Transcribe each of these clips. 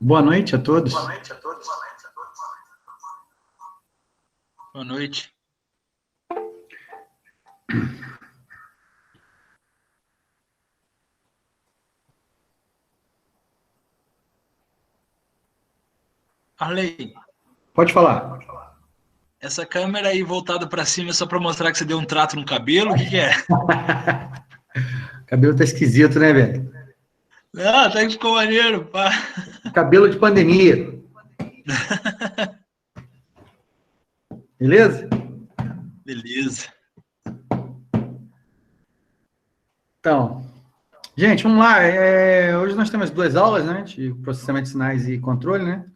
Boa noite a todos. Boa noite. Arley, Pode falar. essa câmera aí voltada para cima é só para mostrar que você deu um trato no cabelo? O que é? O cabelo tá esquisito, né, velho? Não, até que ficou maneiro, pá. Cabelo de pandemia. Beleza? Beleza. Então, gente, vamos lá. Hoje nós temos 2 aulas, né? De processamento de sinais e controle, né?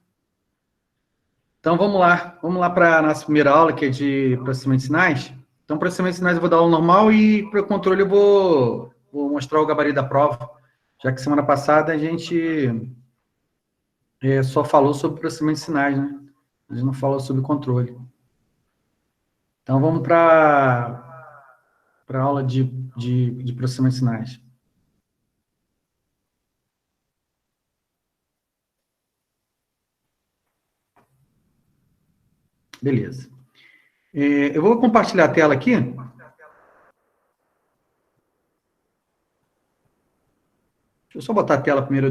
Então, vamos lá. Vamos lá para a nossa primeira aula, que é de processamento de sinais. Então, processamento de sinais eu vou dar aula normal e para o controle eu vou mostrar o gabarito da prova, já que semana passada a gente só falou sobre processamento de sinais, né? A gente não falou sobre controle. Então, vamos para a aula de processamento de sinais. Beleza. Eu vou compartilhar a tela aqui. Deixa eu só botar a tela primeiro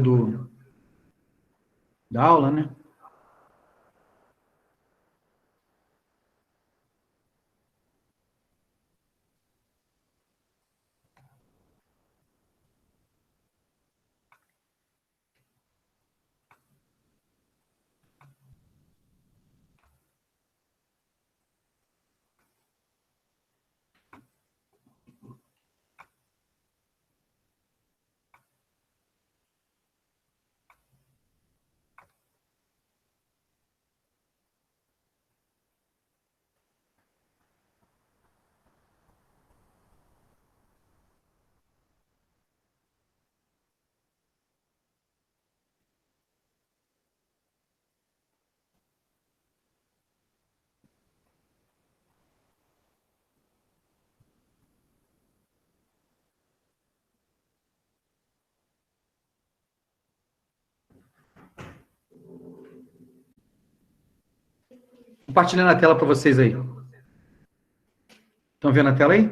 da aula, né? Compartilhando a tela para vocês aí. Estão vendo a tela aí?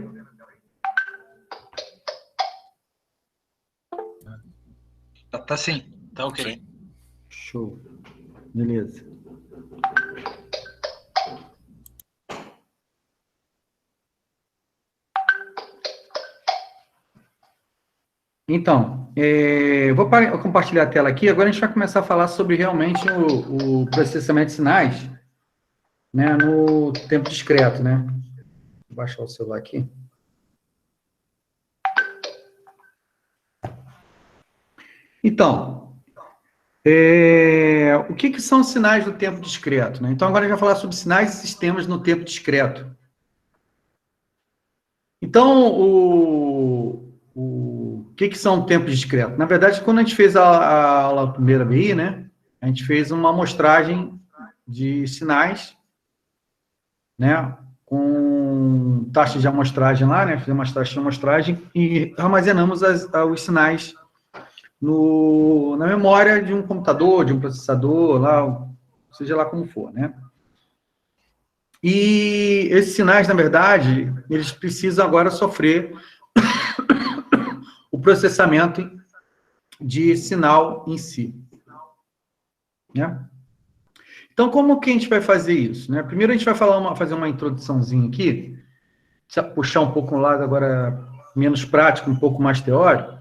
Tá sim, tá ok. Sim. Show. Beleza. Então, eu vou compartilhar a tela aqui. Agora a gente vai começar a falar sobre realmente o processamento de sinais, né, no tempo discreto, né? Vou baixar o celular aqui. Então, o que são sinais do tempo discreto, né? Então, agora a gente vai falar sobre sinais e sistemas no tempo discreto. Então, o que são tempos discretos? Na verdade, quando a gente fez a aula primeira BI, né, a gente fez uma amostragem de sinais, né, com taxas de amostragem lá, né, fizemos umas taxas de amostragem e armazenamos os sinais na memória de um computador, de um processador, lá, seja lá como for, né. E esses sinais, na verdade, eles precisam agora sofrer o processamento de sinal em si. Né? Então, como que a gente vai fazer isso? Né? Primeiro, a gente vai fazer uma introduçãozinha aqui, puxar um pouco um lado agora menos prático, um pouco mais teórico,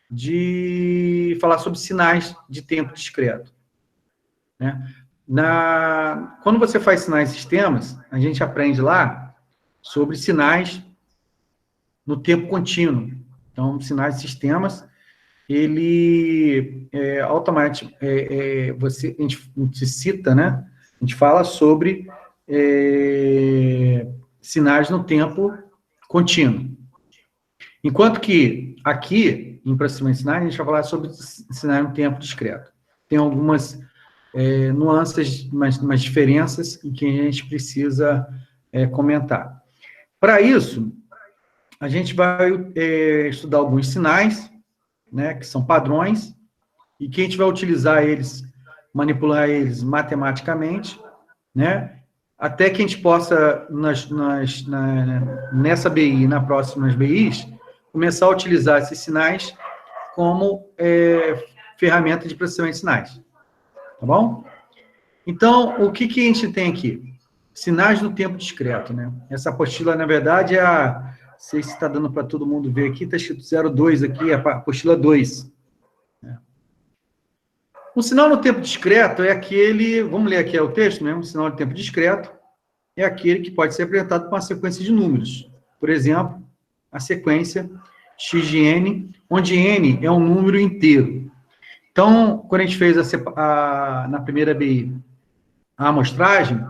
de falar sobre sinais de tempo discreto. Né? Quando você faz sinais e sistemas, a gente aprende lá sobre sinais no tempo contínuo. Então, sinais e sistemas, ele automaticamente, a gente cita, né? A gente fala sobre sinais no tempo contínuo. Enquanto que aqui, em processamento de sinais, a gente vai falar sobre sinais no tempo discreto. Tem algumas nuances, umas diferenças em que a gente precisa comentar. Para isso, a gente vai estudar alguns sinais, né, que são padrões, e que a gente vai utilizar eles manipular eles matematicamente, né? Até que a gente possa, nessa BI e nas próximas BIs, começar a utilizar esses sinais como ferramenta de processamento de sinais. Tá bom? Então, o que a gente tem aqui? Sinais no tempo discreto, né? Essa apostila, na verdade, não sei se está dando para todo mundo ver aqui, está escrito 02 aqui, a apostila 2. Um sinal no tempo discreto é aquele, vamos ler aqui o texto, né? Um sinal no tempo discreto é aquele que pode ser apresentado com uma sequência de números. Por exemplo, a sequência x de n, onde n é um número inteiro. Então, quando a gente fez na primeira BI a amostragem,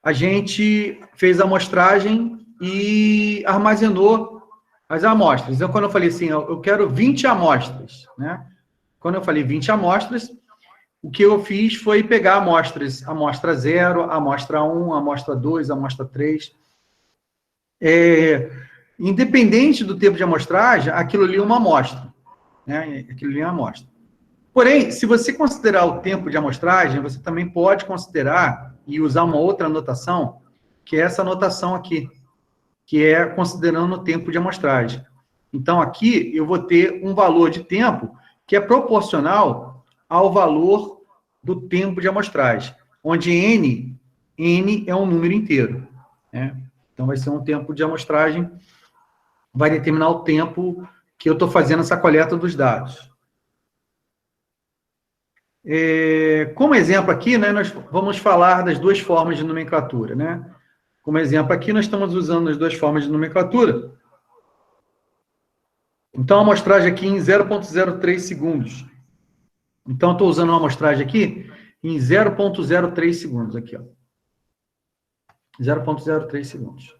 a gente fez a amostragem e armazenou as amostras. Então, quando eu falei assim, eu quero 20 amostras, né? Quando eu falei 20 amostras, o que eu fiz foi pegar amostras, amostra 0, amostra 1, amostra 2, amostra 3. Independente do tempo de amostragem, aquilo ali é uma amostra, né? Aquilo ali é uma amostra. Porém, se você considerar o tempo de amostragem, você também pode considerar e usar uma outra anotação, que é essa anotação aqui, que é considerando o tempo de amostragem. Então, aqui eu vou ter um valor de tempo que é proporcional ao valor do tempo de amostragem, onde n é um número inteiro, né? Então, vai ser um tempo de amostragem, vai determinar o tempo que eu estou fazendo essa coleta dos dados. Como exemplo aqui, né, nós vamos falar das duas formas de nomenclatura, né? Como exemplo aqui, nós estamos usando as duas formas de nomenclatura. Então, a amostragem aqui em 0,03 segundos. Então, eu estou usando uma amostragem aqui em 0,03 segundos, aqui, ó. 0,03 segundos.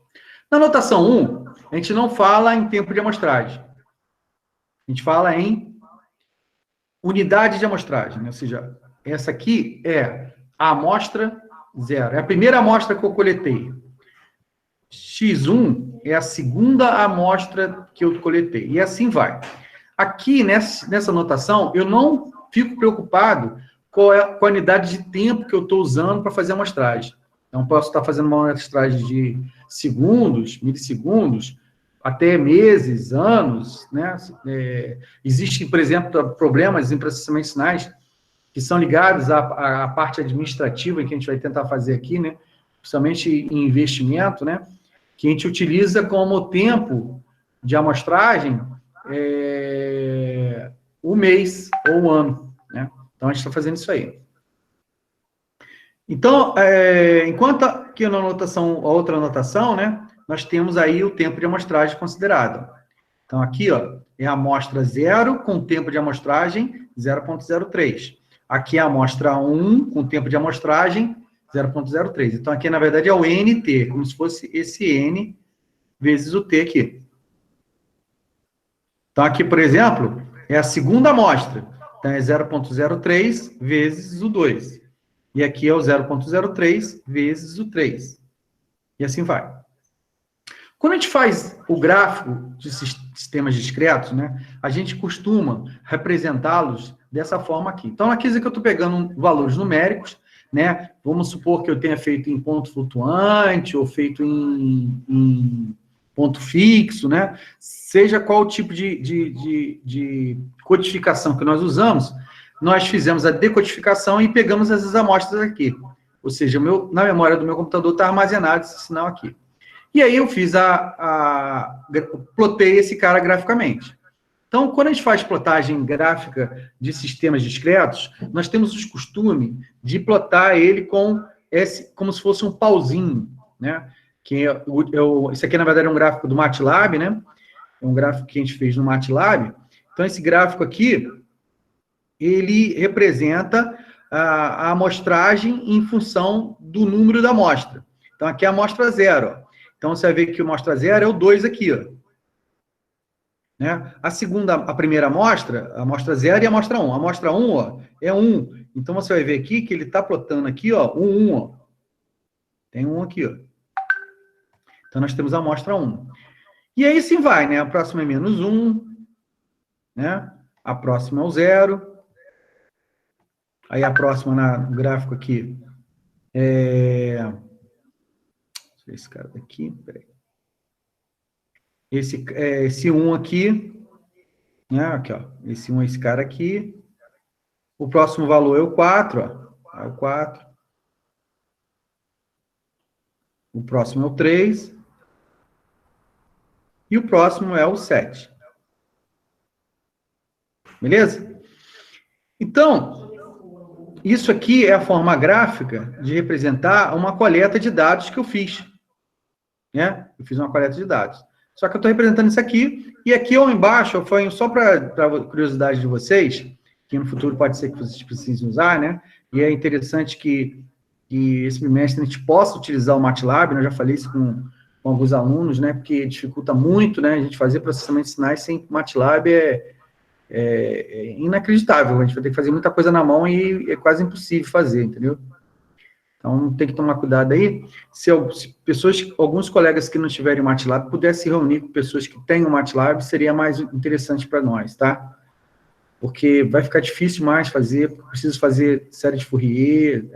Na notação 1, a gente não fala em tempo de amostragem. A gente fala em unidade de amostragem, né? Ou seja, essa aqui é a amostra 0. É a primeira amostra que eu coletei. X1 é a segunda amostra que eu coletei. E assim vai. Aqui, nessa anotação, eu não fico preocupado com a unidade de tempo que eu estou usando para fazer a amostragem. Então, posso estar fazendo uma amostragem de segundos, milissegundos, até meses, anos, né? Existem, por exemplo, problemas em processamento de sinais que são ligados à parte administrativa que a gente vai tentar fazer aqui, né? Principalmente em investimento, né? Que a gente utiliza como tempo de amostragem o mês ou o ano, né? Então, a gente está fazendo isso aí. Então, enquanto aqui na anotação, a outra anotação, né? Nós temos aí o tempo de amostragem considerado. Então, aqui, ó, é a amostra 0 com tempo de amostragem 0,03. Aqui é a amostra 1 com tempo de amostragem 0,03. Então, aqui, na verdade, é o NT, como se fosse esse N vezes o T aqui. Então, aqui, por exemplo, é a segunda amostra. Então, é 0,03 vezes o 2. E aqui é o 0,03 vezes o 3. E assim vai. Quando a gente faz o gráfico de sistemas discretos, né, a gente costuma representá-los dessa forma aqui. Então, aqui que eu estou pegando valores numéricos, né? Vamos supor que eu tenha feito em ponto flutuante ou feito em ponto fixo, né? Seja qual o tipo de codificação que nós usamos, nós fizemos a decodificação e pegamos essas amostras aqui. Ou seja, na memória do meu computador está armazenado esse sinal aqui. E aí eu fiz plotei esse cara graficamente. Então, quando a gente faz plotagem gráfica de sistemas discretos, nós temos o costume de plotar ele como se fosse um pauzinho, né? Isso aqui, na verdade, é um gráfico do MATLAB, né? É um gráfico que a gente fez no MATLAB. Então, esse gráfico aqui, ele representa a amostragem em função do número da amostra. Então, aqui é a amostra 0, ó. Então, você vai ver que a amostra 0 é o 2 aqui, ó. Né? A primeira amostra, a amostra 0 e a amostra 1. A amostra 1, ó, é 1. Então, você vai ver aqui que ele está plotando aqui, ó, 1, ó. Tem 1 aqui, ó. Então, nós temos a amostra 1. E aí, sim vai, né? A próxima é menos 1, né? A próxima é o 0. Aí a próxima no gráfico aqui deixa eu ver esse cara daqui, peraí. Esse 1 aqui, né? Aqui, ó. Esse 1 é esse cara aqui. O próximo valor é o 4, ó. É o 4. O próximo é o 3. E o próximo é o 7. Beleza? Então, isso aqui é a forma gráfica de representar uma coleta de dados que eu fiz. Né? Eu fiz uma coleta de dados. Só que eu estou representando isso aqui, e aqui ou embaixo, foi só para curiosidade de vocês, que no futuro pode ser que vocês precisem usar, né? E é interessante que esse bimestre a gente possa utilizar o MATLAB, né? Eu já falei isso com alguns alunos, né? Porque dificulta muito, né? A gente fazer processamento de sinais sem MATLAB é inacreditável. A gente vai ter que fazer muita coisa na mão e é quase impossível fazer, entendeu? Então, tem que tomar cuidado aí. Se alguns colegas que não tiverem o MATLAB pudessem se reunir com pessoas que têm o MATLAB, seria mais interessante para nós, tá? Porque vai ficar difícil mais fazer, preciso fazer série de Fourier,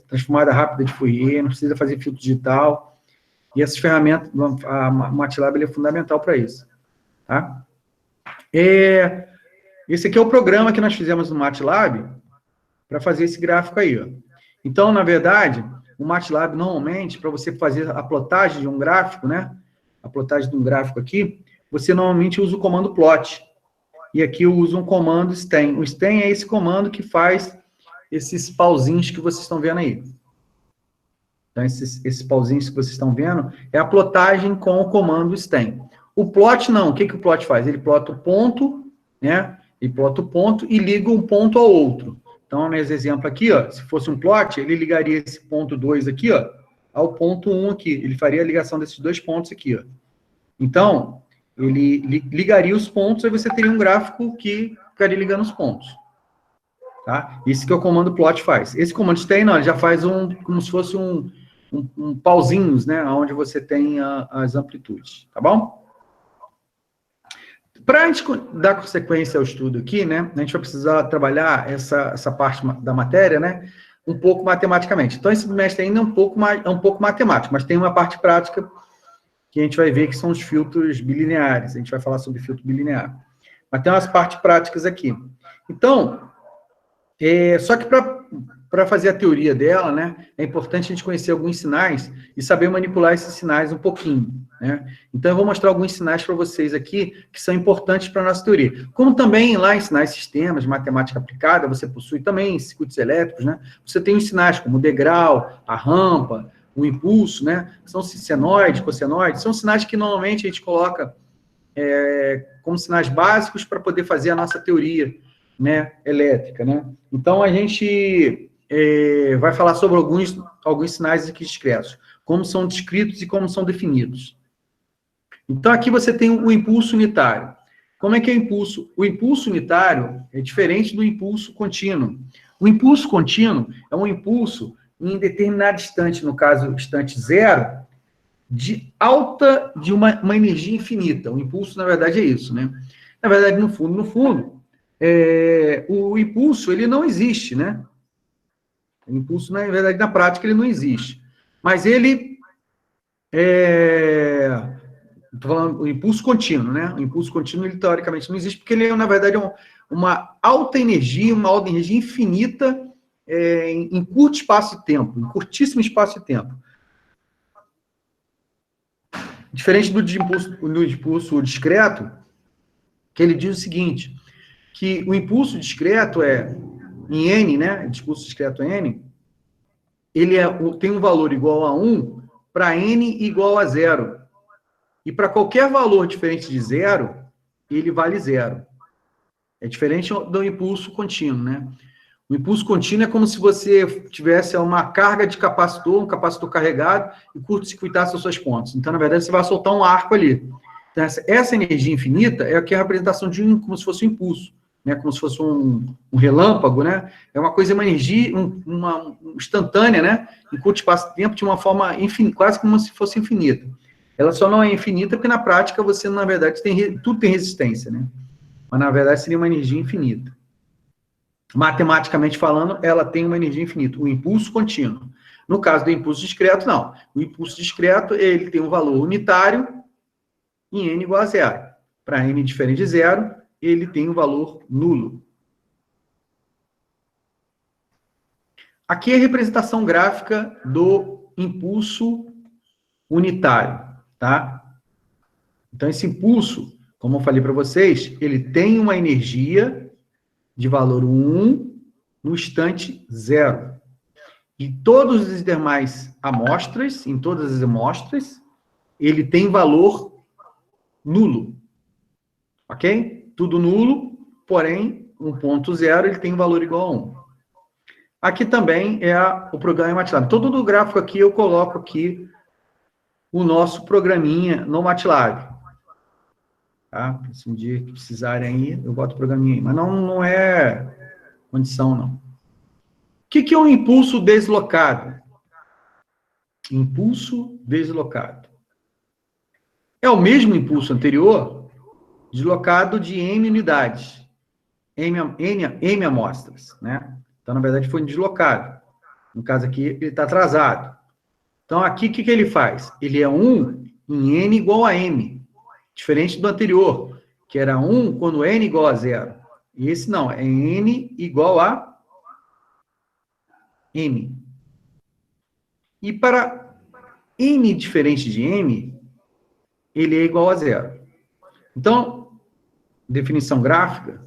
transformada rápida de Fourier, não precisa fazer filtro digital, e essas ferramentas, o MATLAB ele é fundamental para isso, tá? Esse aqui é o programa que nós fizemos no MATLAB para fazer esse gráfico aí, ó. Então, na verdade, o MATLAB, normalmente, para você fazer a plotagem de um gráfico, né? A plotagem de um gráfico aqui, você normalmente usa o comando plot. E aqui eu uso um comando stem. O stem é esse comando que faz esses pauzinhos que vocês estão vendo aí. Então, esses pauzinhos que vocês estão vendo é a plotagem com o comando stem. O plot, não. O que o plot faz? Ele plota o ponto, né? Ele plota o ponto e liga um ponto ao outro. Então, nesse exemplo aqui, ó, se fosse um plot, ele ligaria esse ponto 2 aqui, ó, ao ponto 1 aqui. Ele faria a ligação desses dois pontos aqui, ó. Então, ele ligaria os pontos, aí você teria um gráfico que ficaria ligando os pontos. Tá? Isso que o comando plot faz. Esse comando stem, não, ele já faz como se fosse um pauzinhos, né, onde você tem as amplitudes. Tá bom? Para a gente dar sequência ao estudo aqui, né, a gente vai precisar trabalhar essa parte da matéria, né, um pouco matematicamente. Então, esse bimestre ainda é um pouco matemático, mas tem uma parte prática que a gente vai ver que são os filtros bilineares. A gente vai falar sobre filtro bilinear. Mas tem umas partes práticas aqui. Então, só que para fazer a teoria dela, né, é importante a gente conhecer alguns sinais e saber manipular esses sinais um pouquinho, né? Então, eu vou mostrar alguns sinais para vocês aqui que são importantes para a nossa teoria. Como também lá em sinais sistemas, matemática aplicada, você possui também circuitos elétricos, né? Você tem os sinais como o degrau, a rampa, o impulso, né? São senoide, cossenoide, são sinais que normalmente a gente coloca como sinais básicos para poder fazer a nossa teoria, né, elétrica, né? Então, a gente vai falar sobre alguns sinais aqui discretos, como são descritos e como são definidos. Então, aqui você tem o impulso unitário. Como é que é o impulso? O impulso unitário é diferente do impulso contínuo. O impulso contínuo é um impulso em determinado instante, no caso, instante zero, de uma energia infinita. O impulso, na verdade, é isso, né? Na verdade, no fundo, o impulso, ele não existe, né? O impulso, na verdade, na prática, ele não existe. Mas ele estou falando o impulso contínuo, né? O impulso contínuo, ele teoricamente não existe, porque ele, na verdade, é uma alta energia infinita em curto espaço de tempo, em curtíssimo espaço de tempo. Diferente do impulso discreto, que ele diz o seguinte, que o impulso discreto em N, né? O impulso discreto N, ele tem um valor igual a 1 para N igual a 0. E para qualquer valor diferente de 0, ele vale 0. É diferente do impulso contínuo, né? O impulso contínuo é como se você tivesse uma carga de capacitor, um capacitor carregado, e curto-circuitasse as suas pontas. Então, na verdade, você vai soltar um arco ali. Então, essa energia infinita é a representação de como se fosse um impulso, né? Como se fosse um relâmpago, né? É uma coisa, uma energia uma instantânea, né? Em curto espaço de tempo, de uma forma quase como se fosse infinita. Ela só não é infinita porque, na prática, você, na verdade, tudo tem resistência, né? Mas, na verdade, seria uma energia infinita. matematicamente falando, ela tem uma energia infinita, o impulso contínuo. No caso do impulso discreto, não. O impulso discreto, ele tem um valor unitário em n igual a zero. Para n diferente de zero, ele tem um valor nulo. Aqui é a representação gráfica do impulso unitário, tá? Então, esse impulso, como eu falei para vocês, ele tem uma energia de valor 1 no instante zero. E todos os demais amostras, em todas as amostras, ele tem valor nulo. Ok? Tudo nulo, porém, 1.0 ele tem valor igual a 1. Aqui também é o programa MATLAB. Todo o gráfico aqui eu coloco aqui o nosso programinha no MATLAB. Tá? Se um dia que precisarem aí, eu boto o programinha aí. Mas não é condição, não. O que é um impulso deslocado? Impulso deslocado. É o mesmo impulso anterior, deslocado de m unidades, m amostras, né? Então, na verdade, foi deslocado. No caso aqui, ele está atrasado. Então, aqui, o que ele faz? Ele é 1 em n igual a m, diferente do anterior, que era 1 quando n igual a 0. E esse não, é n igual a m. E para n diferente de m, ele é igual a 0. Então, definição gráfica,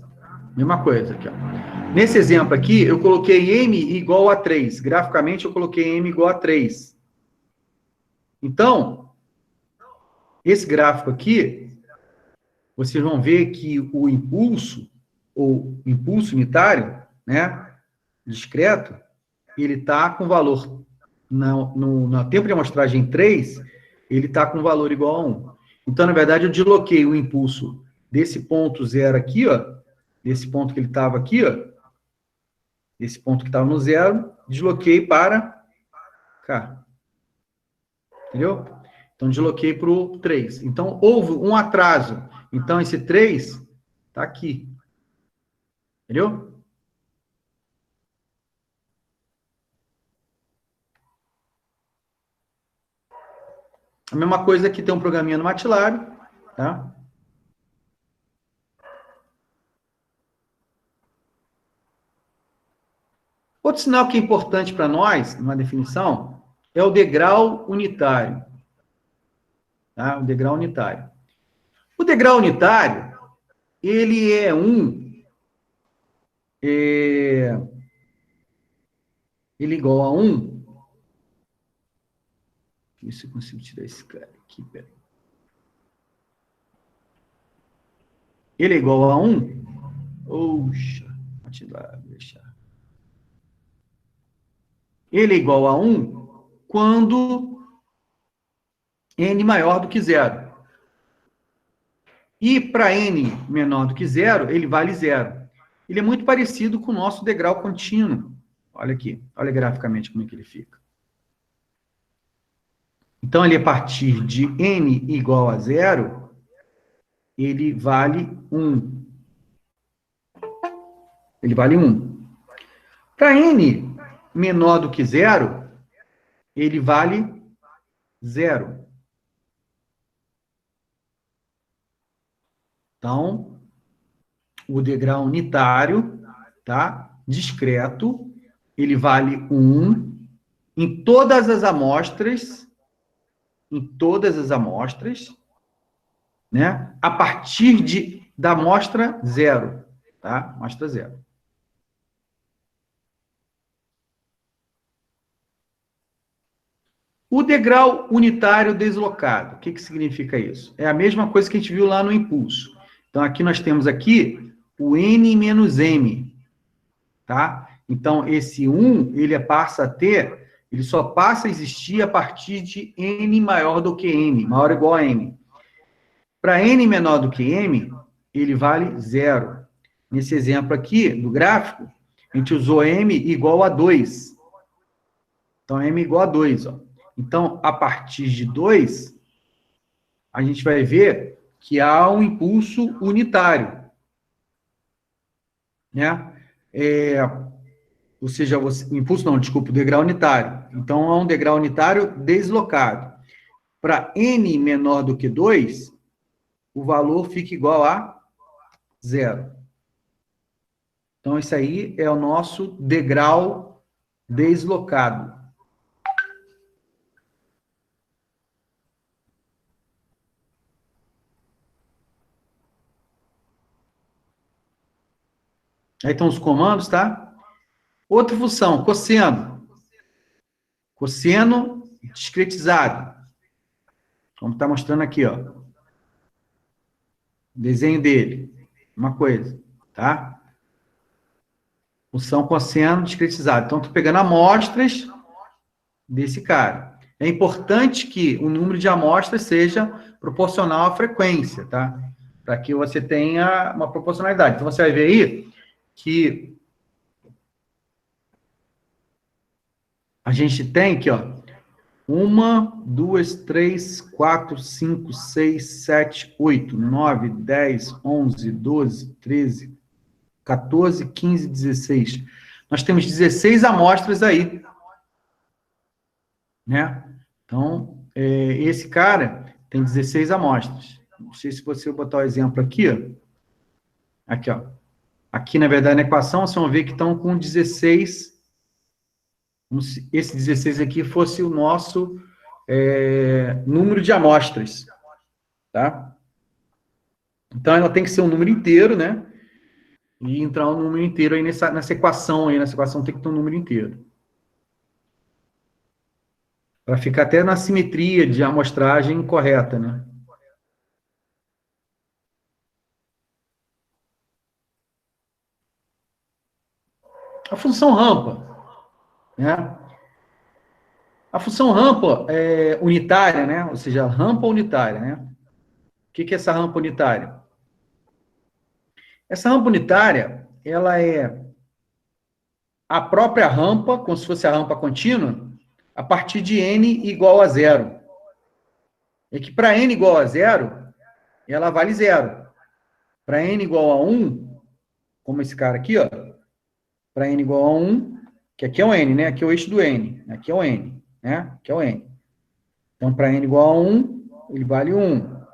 mesma coisa aqui, ó. Nesse exemplo aqui, eu coloquei m igual a 3. Graficamente, eu coloquei m igual a 3. Então, esse gráfico aqui, vocês vão ver que o impulso, ou impulso unitário, né, discreto, ele está com valor, no tempo de amostragem 3, ele está com valor igual a 1. Então, na verdade, eu desloquei o impulso desse ponto zero aqui, ó, desse ponto que ele estava aqui, ó, esse ponto que estava no zero, desloquei para cá. Entendeu? Então, desloquei para o 3. Então, houve um atraso. Então, esse 3 está aqui. Entendeu? A mesma coisa que tem um programinha no MATLAB, tá? Outro sinal que é importante para nós, numa definição, é o degrau unitário. Tá? O degrau unitário. O degrau unitário, ele é ele é igual a 1. Deixa eu ver se eu consigo tirar esse cara aqui, peraí. Ele é igual a 1? Oxa, MATLAB, deixar. Ele é igual a 1 quando n maior do que 0. E para n menor do que 0, ele vale 0. Ele é muito parecido com o nosso degrau contínuo. Olha aqui, olha graficamente como é que ele fica. Então, ele a partir de n igual a 0, ele vale 1. Ele vale 1. Para n menor do que 0, ele vale 0. Então, o degrau unitário, tá? Discreto, ele vale 1 em todas as amostras, né? A partir da amostra 0, tá? Amostra 0. O degrau unitário deslocado, o que significa isso? É a mesma coisa que a gente viu lá no impulso. Então, aqui nós temos aqui o n menos m, tá? Então, esse 1, ele só passa a existir a partir de n maior do que m, maior ou igual a m. Para n menor do que m, ele vale 0. Nesse exemplo aqui, do gráfico, a gente usou m igual a 2. Então, m igual a 2, ó. Então, a partir de 2, a gente vai ver que há um impulso unitário, né? ou seja, o impulso não, desculpa, o degrau unitário. Então, é um degrau unitário deslocado. Para n menor do que 2, o valor fica igual a 0. Então, isso aí é o nosso degrau deslocado. Aí estão os comandos, tá? Outra função, cosseno. Cosseno discretizado. Como está mostrando aqui, ó. Desenho dele. Uma coisa, tá? Função cosseno discretizado. Então, estou pegando amostras desse cara. É importante que o número de amostras seja proporcional à frequência, tá? Para que você tenha uma proporcionalidade. Então, você vai ver aí que a gente tem aqui, ó, 1, 2, 3, 4, 5, 6, 7, 8, 9, 10, 11, 12, 13, 14, 15, 16. Nós temos 16 amostras aí, né? Então, esse cara tem 16 amostras. Não sei se você botar o exemplo aqui, ó. Aqui, ó. Aqui, na verdade, na equação, vocês vão ver que estão com 16. Como se esse 16 aqui fosse o nosso número de amostras, tá? Então, ela tem que ser um número inteiro, né? E entrar um número inteiro aí nessa equação aí. Nessa equação tem que ter um número inteiro. Para ficar até na simetria de amostragem correta, né? A função rampa, né? A função rampa unitária, né? Ou seja, a rampa unitária, né? O que é essa rampa unitária? Essa rampa unitária, ela é a própria rampa, como se fosse a rampa contínua, a partir de n igual a 0. É que para n igual a 0, ela vale 0. Para n igual a 1, como esse cara aqui, ó, para n igual a 1, que aqui é o n, né? Aqui é o eixo do n. Aqui é o n, né? Aqui é o n. Então, para n igual a 1, ele vale 1.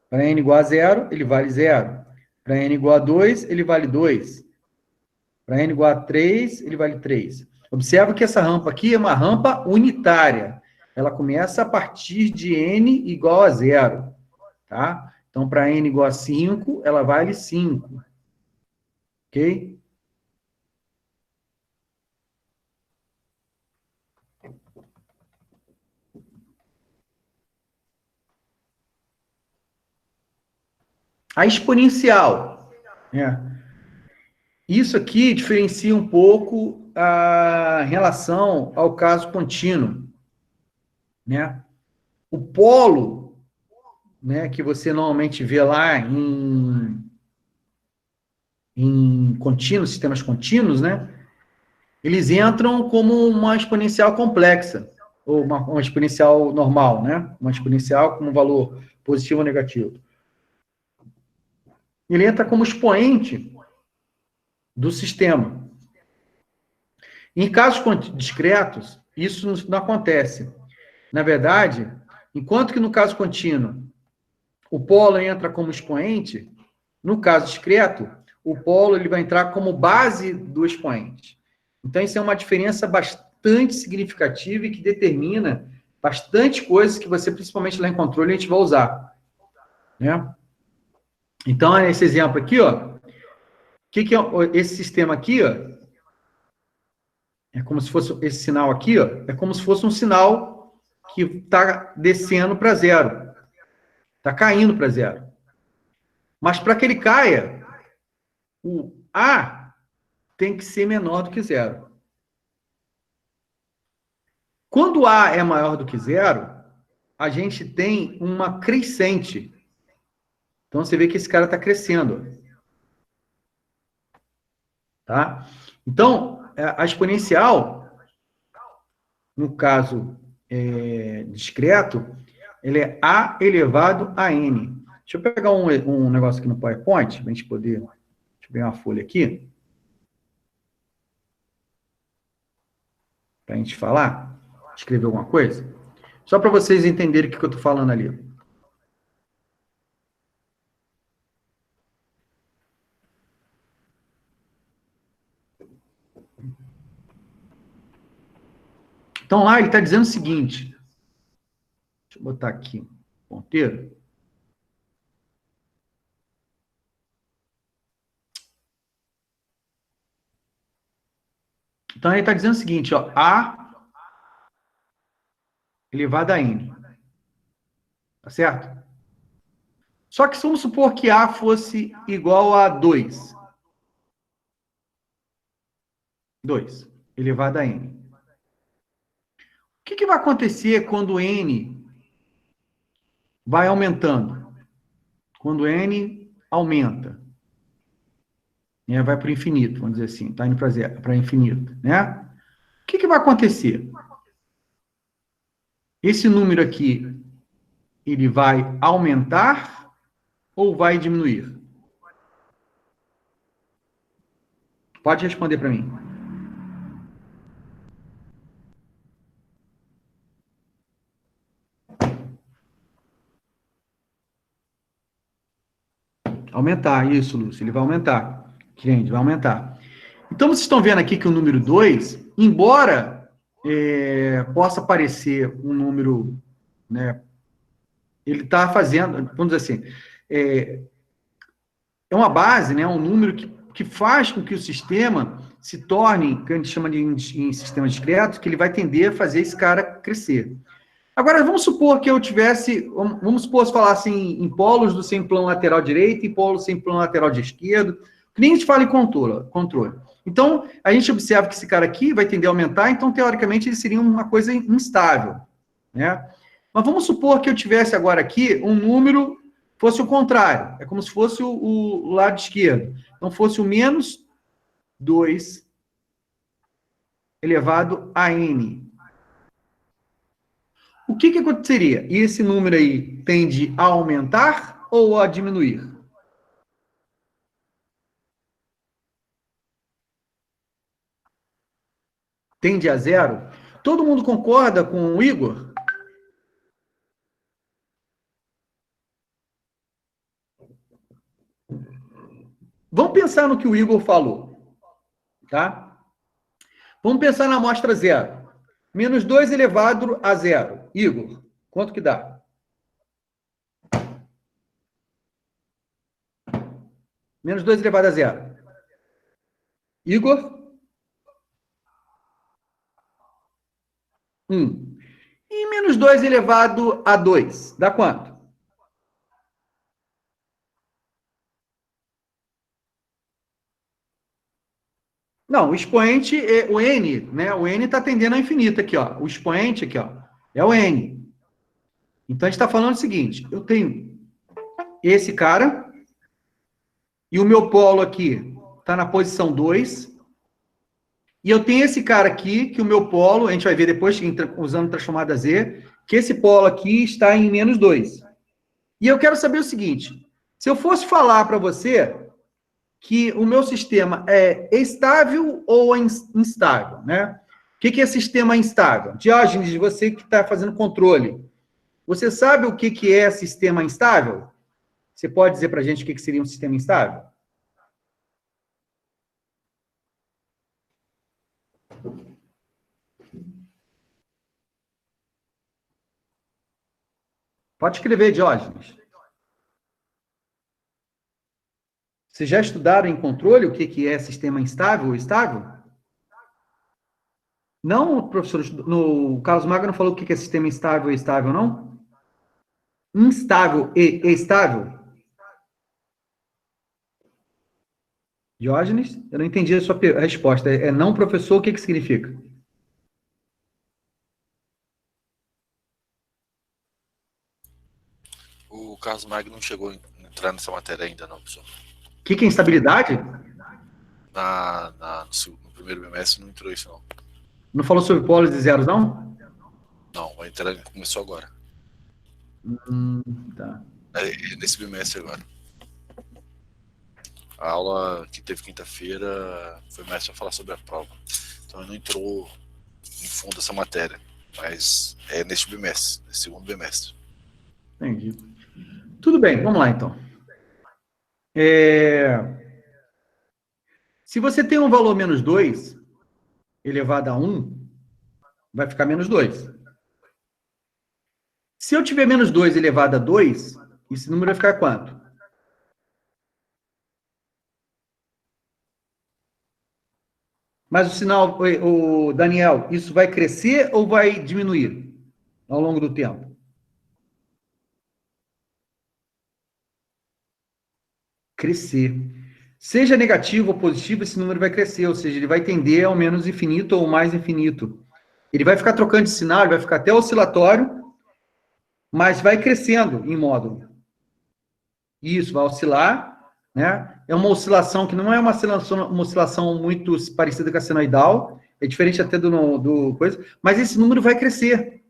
Para n igual a 0, ele vale 0. Para n igual a 2, ele vale 2. Para n igual a 3, ele vale 3. Observa que essa rampa aqui é uma rampa unitária. Ela começa a partir de n igual a 0. Tá? Então, para n igual a 5, ela vale 5. Ok? A exponencial. Isso aqui diferencia um pouco a relação ao caso contínuo, né? O polo, né, que você normalmente vê lá em contínuos, sistemas contínuos, né? Eles entram como uma exponencial complexa, ou uma exponencial normal, né? Uma exponencial com um valor positivo ou negativo. Ele entra como expoente do sistema. Em casos discretos, isso não acontece. Na verdade, enquanto que no caso contínuo, o polo entra como expoente, no caso discreto, o polo ele vai entrar como base do expoente. Então, isso é uma diferença bastante significativa e que determina bastante coisas que você, principalmente lá em controle, a gente vai usar. Né? Então, esse exemplo aqui, ó, o que é esse sistema aqui, ó? É como se fosse esse sinal aqui, ó, é como se fosse um sinal que está descendo para 0. Está caindo para 0. Mas para que ele caia, o A tem que ser menor do que 0. Quando A é maior do que 0, a gente tem uma crescente. Então, você vê que esse cara está crescendo. Tá? Então, a exponencial, no caso discreto, ele é A elevado a N. Deixa eu pegar um negócio aqui no PowerPoint, para a gente poder... Deixa eu pegar uma folha aqui. para a gente falar? Escrever alguma coisa? Só para vocês entenderem o que eu estou falando ali. Então, lá ele está dizendo o seguinte. Deixa eu botar aqui o ponteiro. Então, ele está dizendo o seguinte, ó, A elevado a N. Tá certo? Só que vamos supor que A fosse igual a 2. 2 elevado a N. O que vai acontecer quando N vai aumentando? Quando N aumenta. Né, vai para o infinito, vamos dizer assim. Está indo para infinito. Né? O que vai acontecer? Esse número aqui, ele vai aumentar ou vai diminuir? Pode responder para mim. Aumentar, isso, Lúcio. Ele vai aumentar. Gente, vai aumentar. Então, vocês estão vendo aqui que o número 2, embora possa parecer um número, né, ele está fazendo, vamos dizer assim, é uma base, né, um número que faz com que o sistema se torne, que a gente chama de em sistema discreto, que ele vai tender a fazer esse cara crescer. Agora, vamos supor que eu tivesse, vamos supor, se falasse em polos do sem plano lateral direito e polos sem plano lateral de esquerdo, que nem a gente fala em controle. Então, a gente observa que esse cara aqui vai tender a aumentar, então, teoricamente, ele seria uma coisa instável, né? Mas vamos supor que eu tivesse agora aqui um número, fosse o contrário, é como se fosse o lado esquerdo. Então, fosse o menos 2 elevado a n. O que aconteceria? E esse número aí tende a aumentar ou a diminuir? Tende a zero? Todo mundo concorda com o Igor? Vamos pensar no que o Igor falou, tá? Vamos pensar na amostra zero. Menos 2 elevado a zero. Igor, quanto que dá? Menos 2 elevado a zero. Igor? 1. E menos 2 elevado a 2, dá quanto? Não, o expoente é o n, né? O n está tendendo ao infinito aqui, ó. O expoente aqui, ó, é o n. Então, a gente está falando o seguinte, eu tenho esse cara, e o meu polo aqui está na posição 2, e eu tenho esse cara aqui, que o meu polo, a gente vai ver depois, usando transformada Z, que esse polo aqui está em menos 2. E eu quero saber o seguinte, se eu fosse falar para você que o meu sistema é estável ou instável, né? O que é sistema instável? Diógenes, você que está fazendo controle, você sabe o que é sistema instável? Você pode dizer para a gente o que seria um sistema instável? Pode escrever, Diógenes. Vocês já estudaram em controle o que é sistema instável ou estável? Não, professor, no Carlos Magno falou o que é sistema instável e estável, não? Instável e estável? Diógenes, eu não entendi a sua resposta. É não, professor, o que significa? O Carlos Magno não chegou a entrar nessa matéria ainda, não, professor. O que é instabilidade? No primeiro bimestre não entrou isso, não. Não falou sobre polos e zeros, não? Não, vai entrar, começou agora. Tá. É nesse bimestre agora. A aula que teve quinta-feira foi mais para falar sobre a prova. Então não entrou em fundo essa matéria. Mas é neste bimestre, nesse segundo bimestre. Entendi. Tudo bem, vamos lá então. Se você tem um valor menos 2 elevado a 1, vai ficar menos 2. Se eu tiver menos 2 elevado a 2, esse número vai ficar quanto? Mas o sinal, o Daniel, isso vai crescer ou vai diminuir ao longo do tempo? Crescer. Seja negativo ou positivo, esse número vai crescer, ou seja, ele vai tender ao menos infinito ou mais infinito. Ele vai ficar trocando de sinal, ele vai ficar até oscilatório, mas vai crescendo em módulo. Isso, vai oscilar, né? É uma oscilação que não é uma oscilação muito parecida com a senoidal, é diferente até do coisa, mas esse número vai crescer.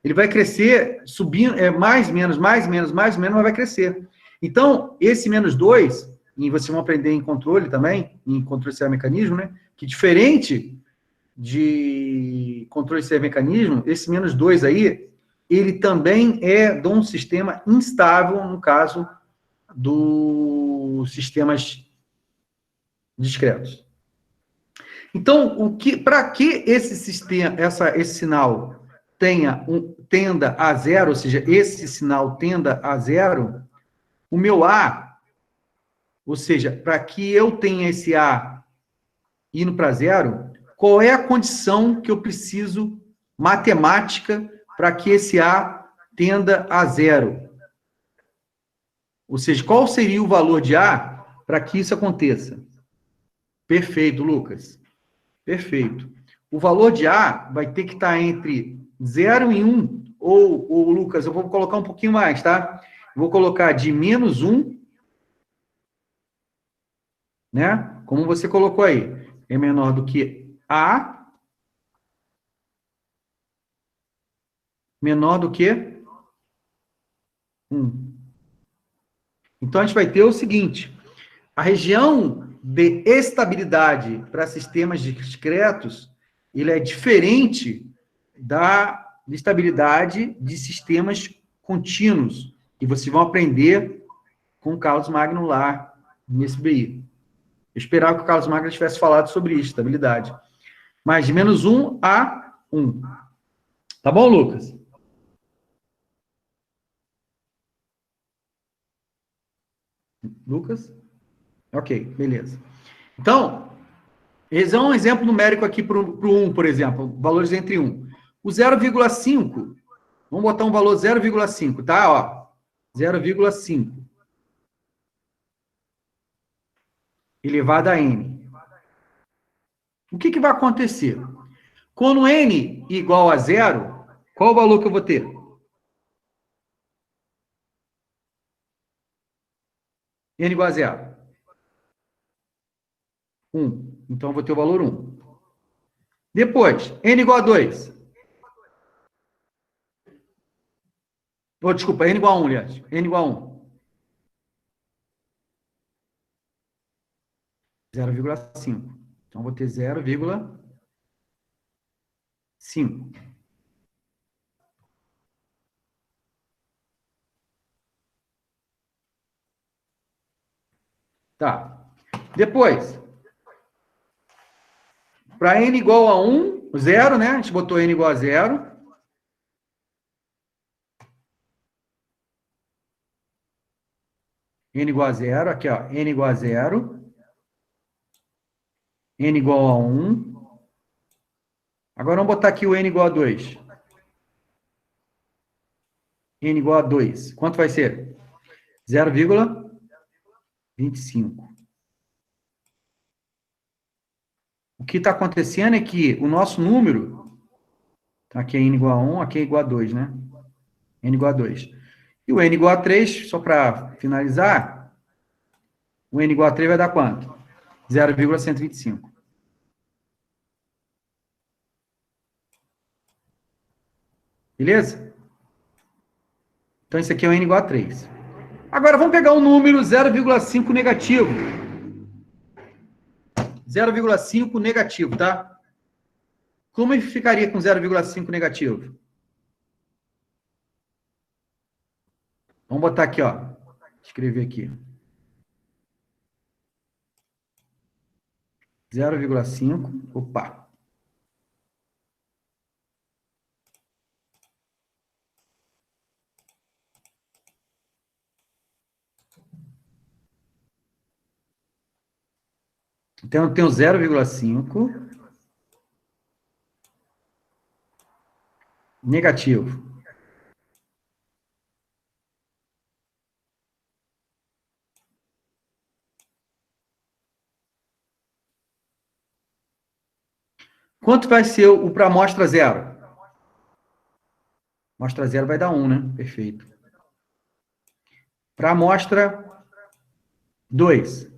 Ele vai crescer subindo, mais, menos, mais, menos, mais, menos, mas vai crescer. Então, esse menos 2, e vocês vão aprender em controle também, em controle de mecanismo, né? Que diferente de controle de mecanismo, esse menos 2 aí, ele também é de um sistema instável, no caso dos sistemas discretos. Então, para que esse sistema, esse sinal tenda a zero, ou seja, esse sinal tenda a zero, o meu A, ou seja, para que eu tenha esse A indo para zero, qual é a condição que eu preciso matemática para que esse A tenda a zero? Ou seja, qual seria o valor de A para que isso aconteça? Perfeito, Lucas. Perfeito. O valor de A vai ter que estar entre 0 e 1, ou Lucas, eu vou colocar um pouquinho mais, tá? Vou colocar de menos 1, né? Como você colocou aí, é menor do que A, menor do que 1. Então, a gente vai ter o seguinte, a região de estabilidade para sistemas discretos, ele é diferente da estabilidade de sistemas contínuos, que vocês vão aprender com o Carlos Magno lá no SBI. Eu esperava que o Carlos Magno tivesse falado sobre isso, estabilidade. Mas de menos 1 a 1. Tá bom, Lucas? Lucas? Ok, beleza. Então, esse é um exemplo numérico aqui para o 1, por exemplo, valores entre 1. O 0,5, vamos botar um valor 0,5, tá? Ó, 0,5 elevado a n. O que vai acontecer? Quando n igual a 0, qual o valor que eu vou ter? N igual a 0. 1. Então, eu vou ter o valor 1. Depois, n igual a 2. Oh, desculpa, n igual a 1, aliás. N igual a 1. 0,5. Então, vou ter 0,5. Tá. Depois, para n igual a 1, 0, né? A gente botou n igual a 0. N igual a 0, aqui, ó. N igual a 0. N igual a 1. Agora vamos botar aqui o n igual a 2. N igual a 2. Quanto vai ser? 0,25. O que está acontecendo é que o nosso número, aqui é n igual a 1, aqui é igual a 2, né? N igual a 2. E o n igual a 3, só para finalizar, o n igual a 3 vai dar quanto? 0,125. Beleza? Então, isso aqui é o n igual a 3. Agora, vamos pegar um número 0,5 negativo. 0,5 negativo, tá? Como ele ficaria com 0,5 negativo? Vamos botar aqui, ó. Escrever aqui. 0,5. Opa. Então, eu tenho 0,5 negativo. Quanto vai ser o para amostra zero? Amostra zero vai dar 1, né? Perfeito. Para amostra 2.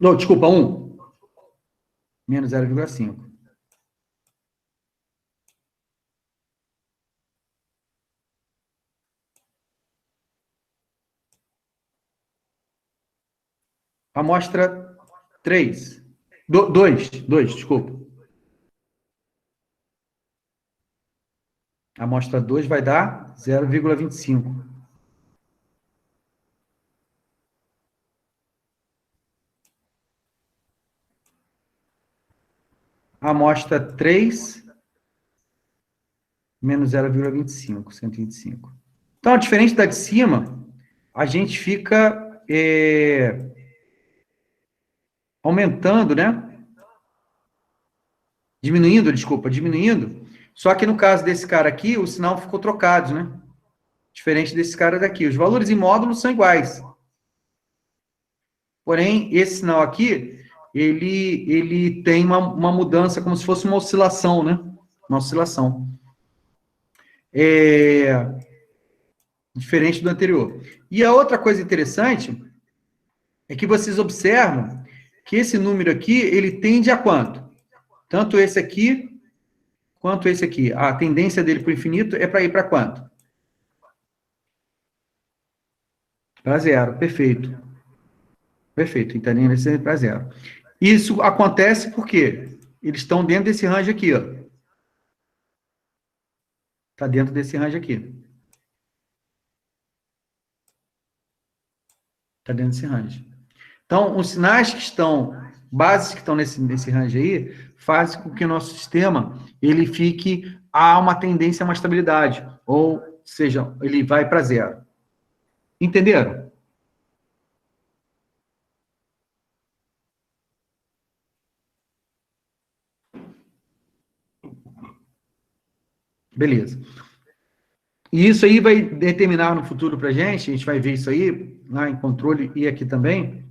Não, desculpa, 1. Menos 0,5. Amostra 3. 2, desculpa. A amostra 2 vai dar 0,25. A amostra 3 menos 0,25, 125. Então, diferente da de cima, a gente fica aumentando, né? Diminuindo. Só que no caso desse cara aqui, o sinal ficou trocado, né? Diferente desse cara daqui. Os valores em módulos são iguais. Porém, esse sinal aqui, ele tem uma mudança, como se fosse uma oscilação, né? Uma oscilação. Diferente do anterior. E a outra coisa interessante é que vocês observam que esse número aqui, ele tende a quanto? Tanto esse aqui, quanto esse aqui. A tendência dele para o infinito é para ir para quanto? Para zero, perfeito. Perfeito, entendendo? Esse é para zero. Isso acontece porque eles estão dentro desse range aqui, ó. Está dentro desse range aqui. Está dentro desse range. Então, os sinais que estão, bases que estão nesse range aí, fazem com que o nosso sistema, ele fique a uma tendência a uma estabilidade. Ou seja, ele vai para zero. Entenderam? Beleza. E isso aí vai determinar no futuro para a gente vai ver isso aí, lá em controle e aqui também,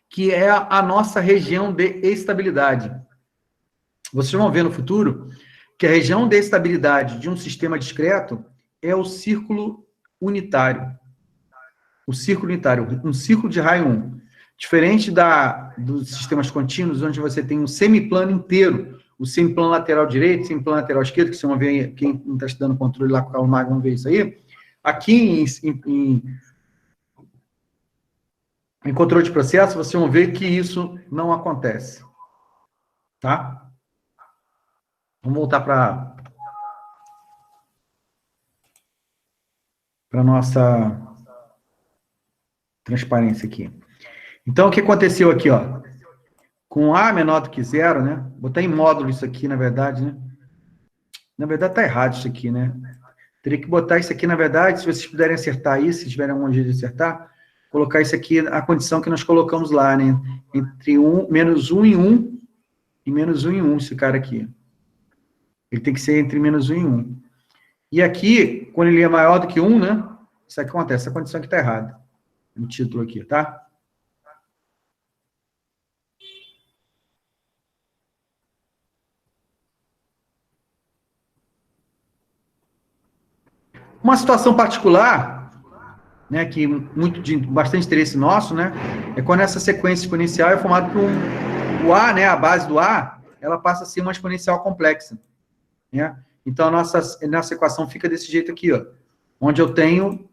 que é a nossa região de estabilidade. Vocês vão ver no futuro que a região de estabilidade de um sistema discreto é o círculo unitário. O círculo unitário, um círculo de raio 1. Diferente dos sistemas contínuos, onde você tem um semiplano inteiro, o semiplano lateral direito, semiplano lateral esquerdo, que vocês vão ver, quem está estudando controle lá com o Carlos Magno, vão ver isso aí. Aqui em controle de processo, vocês vão ver que isso não acontece. Tá? Vamos voltar para a nossa transparência aqui. Então, o que aconteceu aqui, ó? Com A menor do que zero, né? Botar em módulo isso aqui, na verdade, né? Na verdade, tá errado isso aqui, né? Teria que botar isso aqui, na verdade, se vocês puderem acertar isso, se tiverem algum jeito de acertar, colocar isso aqui, a condição que nós colocamos lá, né? Entre menos 1 em 1 e menos 1 em 1, esse cara aqui. Ele tem que ser entre menos 1 em 1. E aqui, quando ele é maior do que 1, né? Isso aqui acontece, essa condição aqui está errada. No título aqui, tá? Uma situação particular, né, que de bastante interesse nosso, né, é quando essa sequência exponencial é formada por o A, né, a base do A, ela passa a ser uma exponencial complexa, né? Então, a nossa equação fica desse jeito aqui, ó, onde eu tenho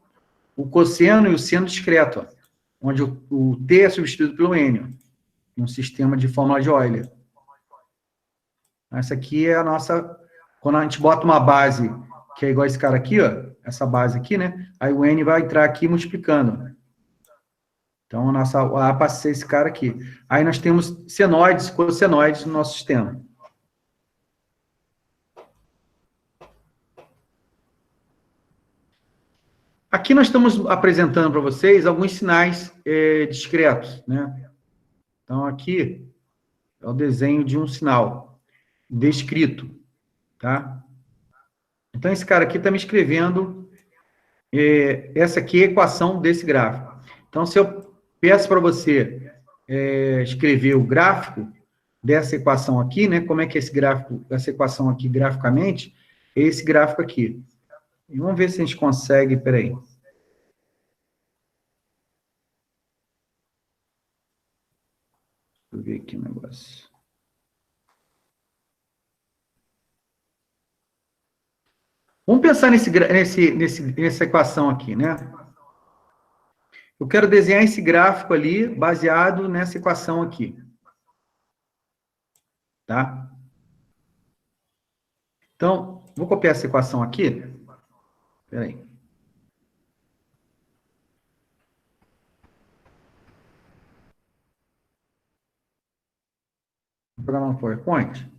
o cosseno e o seno discreto, ó, onde o T é substituído pelo N, ó, um sistema de fórmula de Euler. Essa aqui é a nossa... Quando a gente bota uma base, que é igual esse cara aqui, ó, essa base aqui, né? Aí o N vai entrar aqui multiplicando. Então, a nossa A passa a ser esse cara aqui. Aí nós temos senoides e cossenoides no nosso sistema. Aqui nós estamos apresentando para vocês alguns sinais discretos, né? Então, aqui é o desenho de um sinal descrito, tá? Então, esse cara aqui está me escrevendo essa aqui é a equação desse gráfico. Então, se eu peço para você escrever o gráfico dessa equação aqui, né? Como é que é esse gráfico, essa equação aqui graficamente? É esse gráfico aqui. E vamos ver se a gente consegue, peraí. Deixa eu ver aqui o negócio. Vamos pensar nessa equação aqui, né? Eu quero desenhar esse gráfico ali baseado nessa equação aqui. Tá? Então, vou copiar essa equação aqui. Espera aí. Vou pegar um PowerPoint.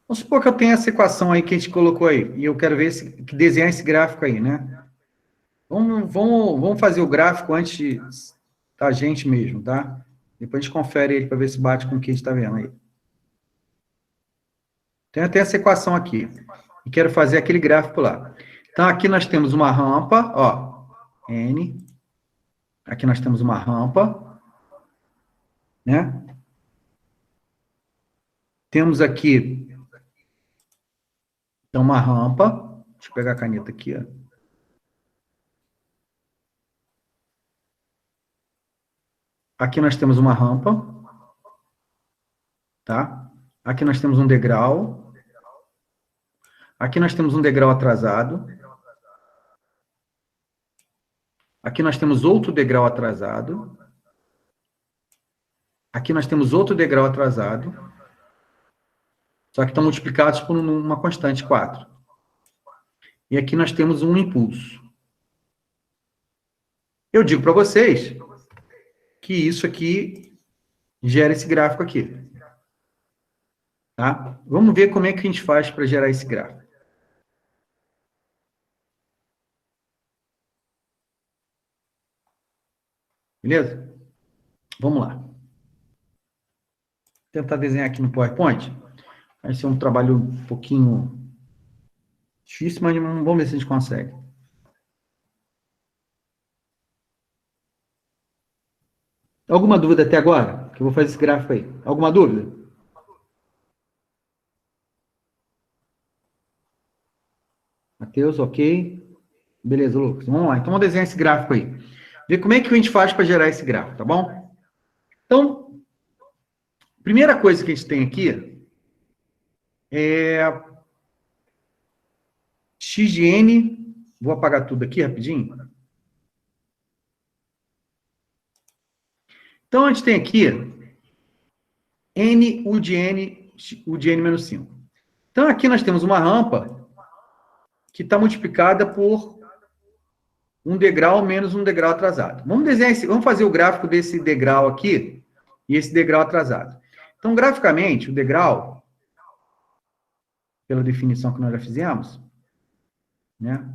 Vamos supor que eu tenho essa equação aí que a gente colocou aí, e eu quero ver desenhar esse gráfico aí, né? Vamos fazer o gráfico antes da gente mesmo, tá? Depois a gente confere ele para ver se bate com o que a gente está vendo aí. Tem até essa equação aqui. E quero fazer aquele gráfico lá. Então, aqui nós temos uma rampa, ó, N. Aqui nós temos uma rampa, né? Temos aqui, então, uma rampa. Deixa eu pegar a caneta aqui, ó. Aqui nós temos uma rampa, tá? Aqui nós temos um degrau. Aqui nós temos um degrau atrasado. Aqui nós temos outro degrau atrasado. Aqui nós temos outro degrau atrasado. Só que estão multiplicados por uma constante, 4. E aqui nós temos um impulso. Eu digo para vocês que isso aqui gera esse gráfico aqui. Tá? Vamos ver como é que a gente faz para gerar esse gráfico. Beleza? Vamos lá. Vou tentar desenhar aqui no PowerPoint. Vai ser um trabalho um pouquinho difícil, mas vamos ver se a gente consegue. Alguma dúvida até agora? Que eu vou fazer esse gráfico aí. Alguma dúvida? Matheus, ok. Beleza, Lucas. Vamos lá. Então, vamos desenhar esse gráfico aí. Ver como é que a gente faz para gerar esse gráfico, tá bom? Então, primeira coisa que a gente tem aqui é x de n. Vou apagar tudo aqui rapidinho. Então, a gente tem aqui n, u de n menos 5. Então, aqui nós temos uma rampa que está multiplicada por um degrau menos um degrau atrasado. Vamos fazer o gráfico desse degrau aqui e esse degrau atrasado. Então, graficamente, o degrau, pela definição que nós já fizemos, né?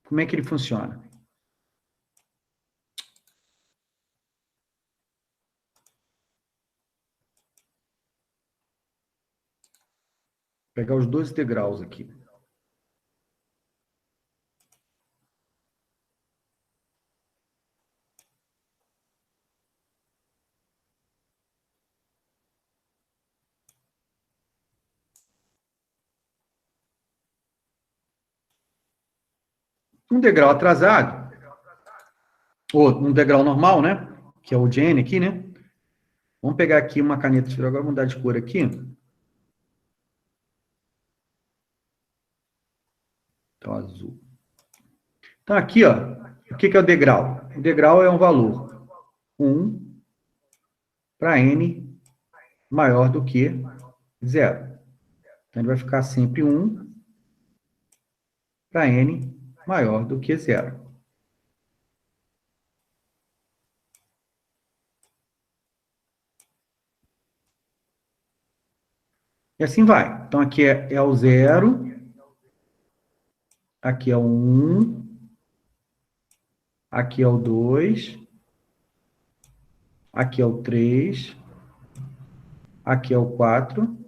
Como é que ele funciona? Vou pegar os dois degraus aqui. Um degrau atrasado, ou um degrau normal, né? Que é o de N aqui, né? Vamos pegar aqui uma caneta, agora vamos mudar de cor aqui. Então, azul. Então, aqui, ó, o que é o degrau? O degrau é um valor 1 para N maior do que 0. Então, ele vai ficar sempre 1 para N maior do que 0. E assim vai. Então, aqui é o 0, aqui é o 1, aqui é o 2, aqui é o 3, aqui é o 4,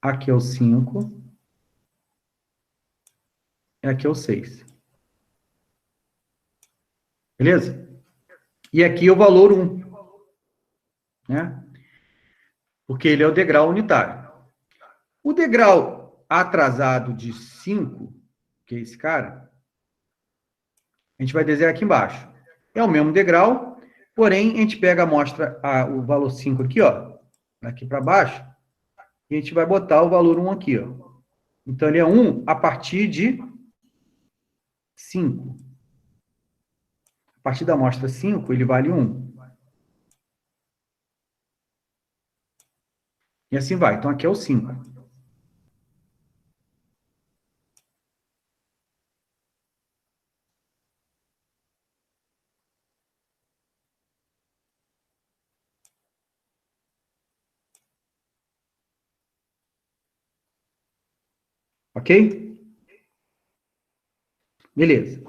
aqui é o 5, e aqui é o 6. Beleza? E aqui é o valor 1, né? Porque ele é o degrau unitário. O degrau atrasado de 5, que é esse cara, a gente vai desenhar aqui embaixo. É o mesmo degrau, porém, a gente pega a amostra, o valor 5 aqui, ó, daqui para baixo, e a gente vai botar o valor 1 aqui, ó. Então, ele é 1 a partir de 5. A partir da amostra 5, ele vale 1. E assim vai. Então, aqui é o 5. Ok? Beleza.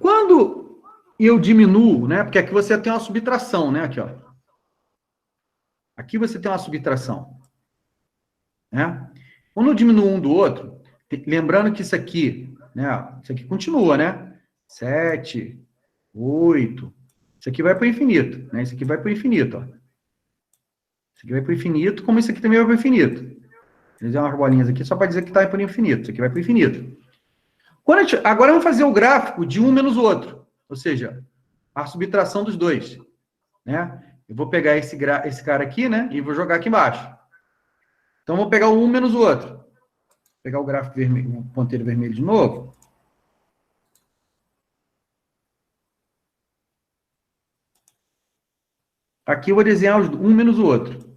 Quando eu diminuo, né? Porque aqui você tem uma subtração, né? Aqui, ó. Aqui você tem uma subtração, né? Quando eu diminuo um do outro, lembrando que isso aqui, né? Isso aqui continua, né? 7, 8. Isso aqui vai para o infinito, né? Isso aqui vai para o infinito, ó. Isso aqui vai para o infinito, como isso aqui também vai para o infinito. Vou fazer umas bolinhas aqui só para dizer que está para o infinito. Isso aqui vai para o infinito. Agora vamos fazer o gráfico de um menos o outro. Ou seja, a subtração dos dois, né? Eu vou pegar esse cara aqui, né? E vou jogar aqui embaixo. Então, vou pegar o um menos o outro. Vou pegar o gráfico vermelho, o ponteiro vermelho de novo. Aqui eu vou desenhar um menos o outro.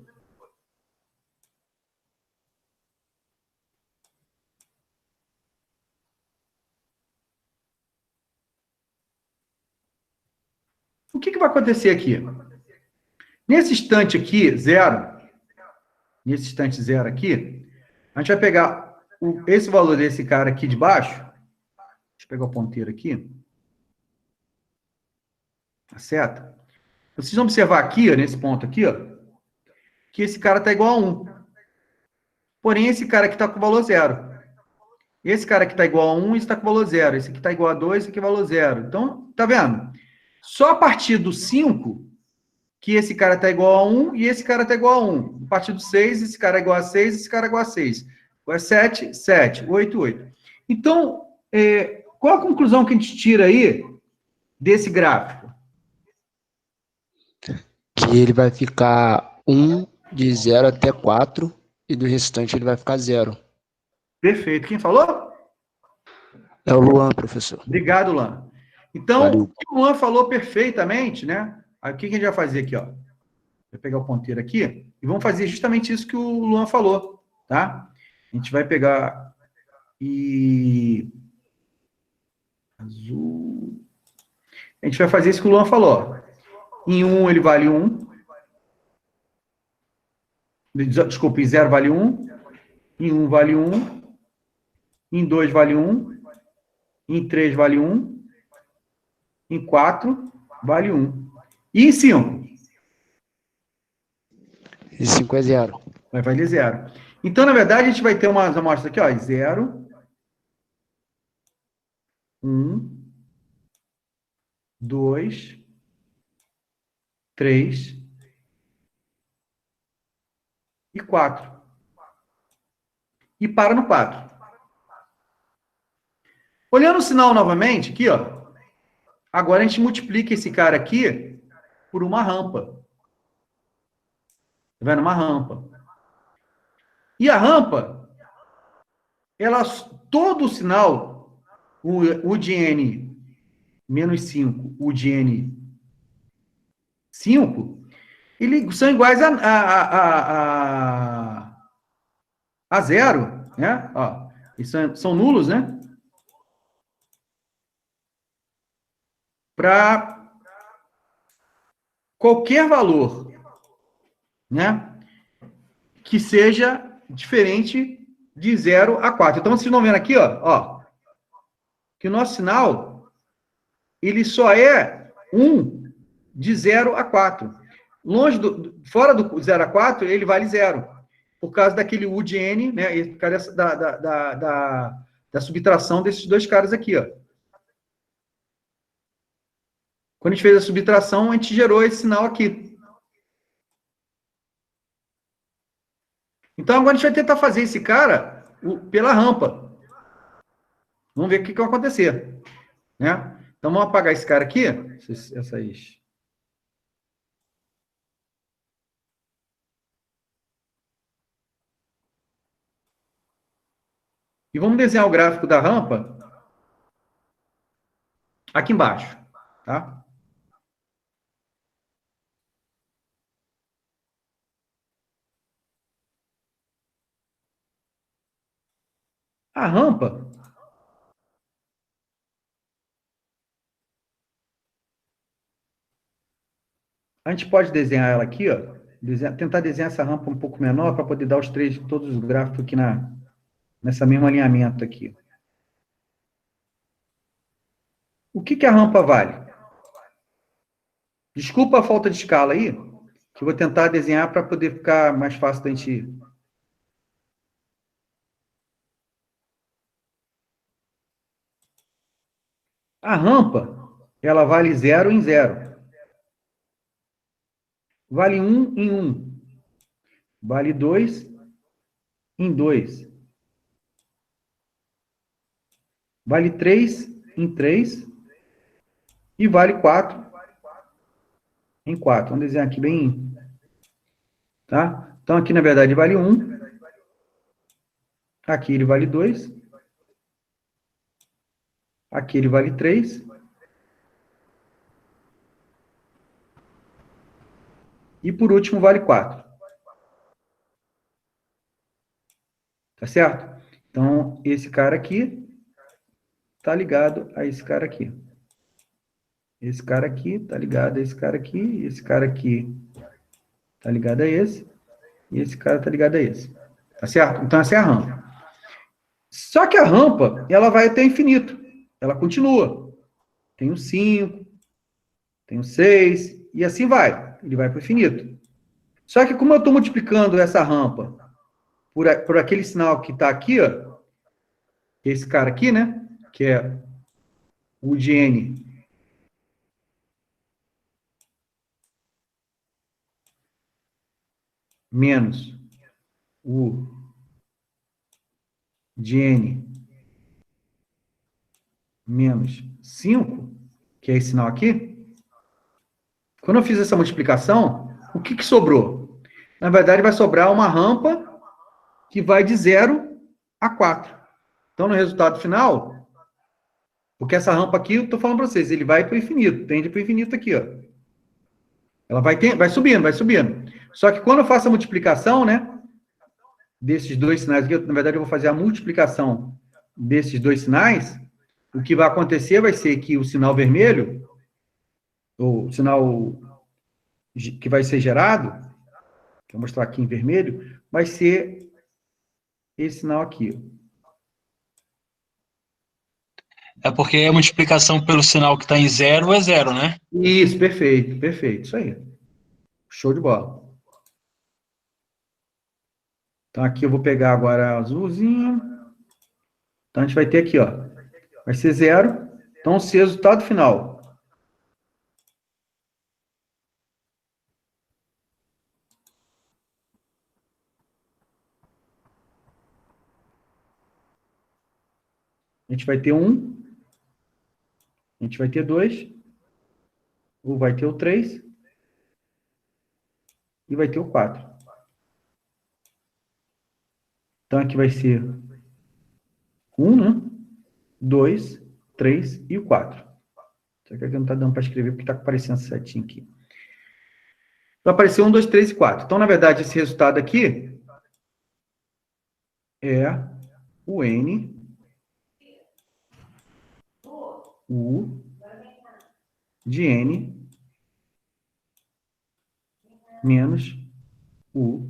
O que vai acontecer aqui? Nesse instante aqui, 0, nesse instante 0 aqui, a gente vai pegar esse valor desse cara aqui de baixo. Deixa eu pegar o ponteiro aqui. A seta. Vocês vão observar aqui, ó, nesse ponto aqui, ó, que esse cara está igual a 1. Porém, esse cara aqui está com o valor 0. Esse cara aqui está igual a 1, esse está com o valor 0. Esse aqui está igual a 2, esse aqui é valor 0. Então, tá vendo? Só a partir do 5 que esse cara está igual a 1 e esse cara está igual a 1. A partir do 6, esse cara é igual a 6, esse cara é igual a 6. Agora 7, 7, 8, 8. Então, qual a conclusão que a gente tira aí desse gráfico? Que ele vai ficar 1 de 0 até 4 e do restante ele vai ficar 0. Perfeito. Quem falou? É o Luan, professor. Obrigado, Luan. Então, Valeu. o que o Luan falou perfeitamente, né? Aí, o que a gente vai fazer aqui, ó? Vou pegar o ponteiro aqui e vamos fazer justamente isso que o Luan falou, tá? A gente vai pegar azul. A gente vai fazer isso que o Luan falou. Em 1 ele vale 1. Desculpa, em 0 vale 1. Em 1 vale 1. Em 2 vale 1. Em 3 vale 1. Em 4 vale 1. E em 5? E 5 é 0. Vai valer 0. Então, na verdade, a gente vai ter umas amostras aqui, ó. 0, 1, 2, 3 e 4. E para no 4. Olhando o sinal novamente, aqui, ó. Agora a gente multiplica esse cara aqui por uma rampa. Tá vendo? Uma rampa. E a rampa, ela, todo o sinal, o de n menos 5, o de n 5, eles são iguais a zero, né? Ó, eles são nulos, né? Para qualquer valor, né? Que seja diferente de 0 a 4. Então, vocês estão vendo aqui, ó, que o nosso sinal, ele só é 1 de 0 a 4. Longe fora do 0 a 4, ele vale 0. Por causa daquele U de N, né? E por causa da subtração desses dois caras aqui, ó. Quando a gente fez a subtração, a gente gerou esse sinal aqui. Então, agora a gente vai tentar fazer esse cara pela rampa. Vamos ver o que vai acontecer. Né? Então, vamos apagar esse cara aqui. Essas... E vamos desenhar o gráfico da rampa aqui embaixo. Tá? A rampa, a gente pode desenhar ela aqui, ó, tentar desenhar essa rampa um pouco menor para poder dar todos os gráficos aqui nessa mesmo alinhamento aqui. O que a rampa vale? Desculpa a falta de escala aí, que eu vou tentar desenhar para poder ficar mais fácil da gente... A rampa, ela vale 0 em 0. Vale 1 em 1. Vale 2 em 2. Vale 3 em 3. E vale 4 em 4. Vamos desenhar aqui bem... Tá? Então, aqui, na verdade, vale 1. Aqui ele vale 2. Aqui ele vale 3. E, por último, vale 4. Tá certo? Então, esse cara aqui está ligado a esse cara aqui. Esse cara aqui está ligado a esse cara aqui. Esse cara aqui está ligado a esse. E esse cara está ligado a esse. Tá certo? Então, essa é a rampa. Só que a rampa, ela vai até infinito. Ela continua. Tem o 5, tem o 6, e assim vai. Ele vai para o infinito. Só que como eu estou multiplicando essa rampa por aquele sinal que está aqui, ó, esse cara aqui, né? Que é o de n menos o de n menos 5, que é esse sinal aqui. Quando eu fiz essa multiplicação, o que sobrou? Na verdade, vai sobrar uma rampa que vai de 0 a 4. Então, no resultado final, porque essa rampa aqui, eu estou falando para vocês, ele vai para o infinito, tende para o infinito aqui, ó. Ela vai subindo, vai subindo. Só que quando eu faço a multiplicação, né, desses dois sinais aqui, na verdade, eu vou fazer a multiplicação desses dois sinais, o que vai acontecer vai ser que o sinal vermelho, ou o sinal que vai ser gerado, que eu vou mostrar aqui em vermelho, vai ser esse sinal aqui. É porque a multiplicação pelo sinal que está em 0 é 0, né? Isso, perfeito, perfeito, isso aí. Show de bola. Então, aqui eu vou pegar agora azulzinho. Então, a gente vai ter aqui, ó. Vai ser 0. Então, se o resultado final... A gente vai ter 1. A gente vai ter 2, ou vai ter o 3, e vai ter o 4. Então, aqui vai ser 1, né? 2, 3 e o 4. Só que aqui não está dando para escrever, porque está aparecendo setinho aqui. Vai aparecer 1, 2, 3 e 4. Então, na verdade, esse resultado aqui é o N, U, de N, menos U,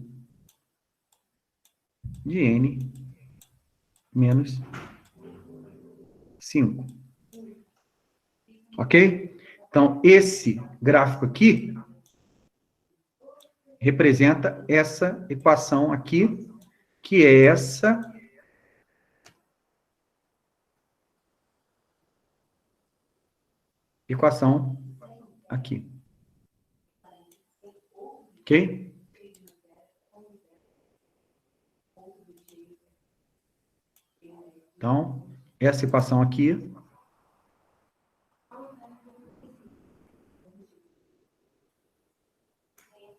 de N, menos 5. Ok? Então, esse gráfico aqui representa essa equação aqui, que é essa equação aqui. Ok? Então, essa equação aqui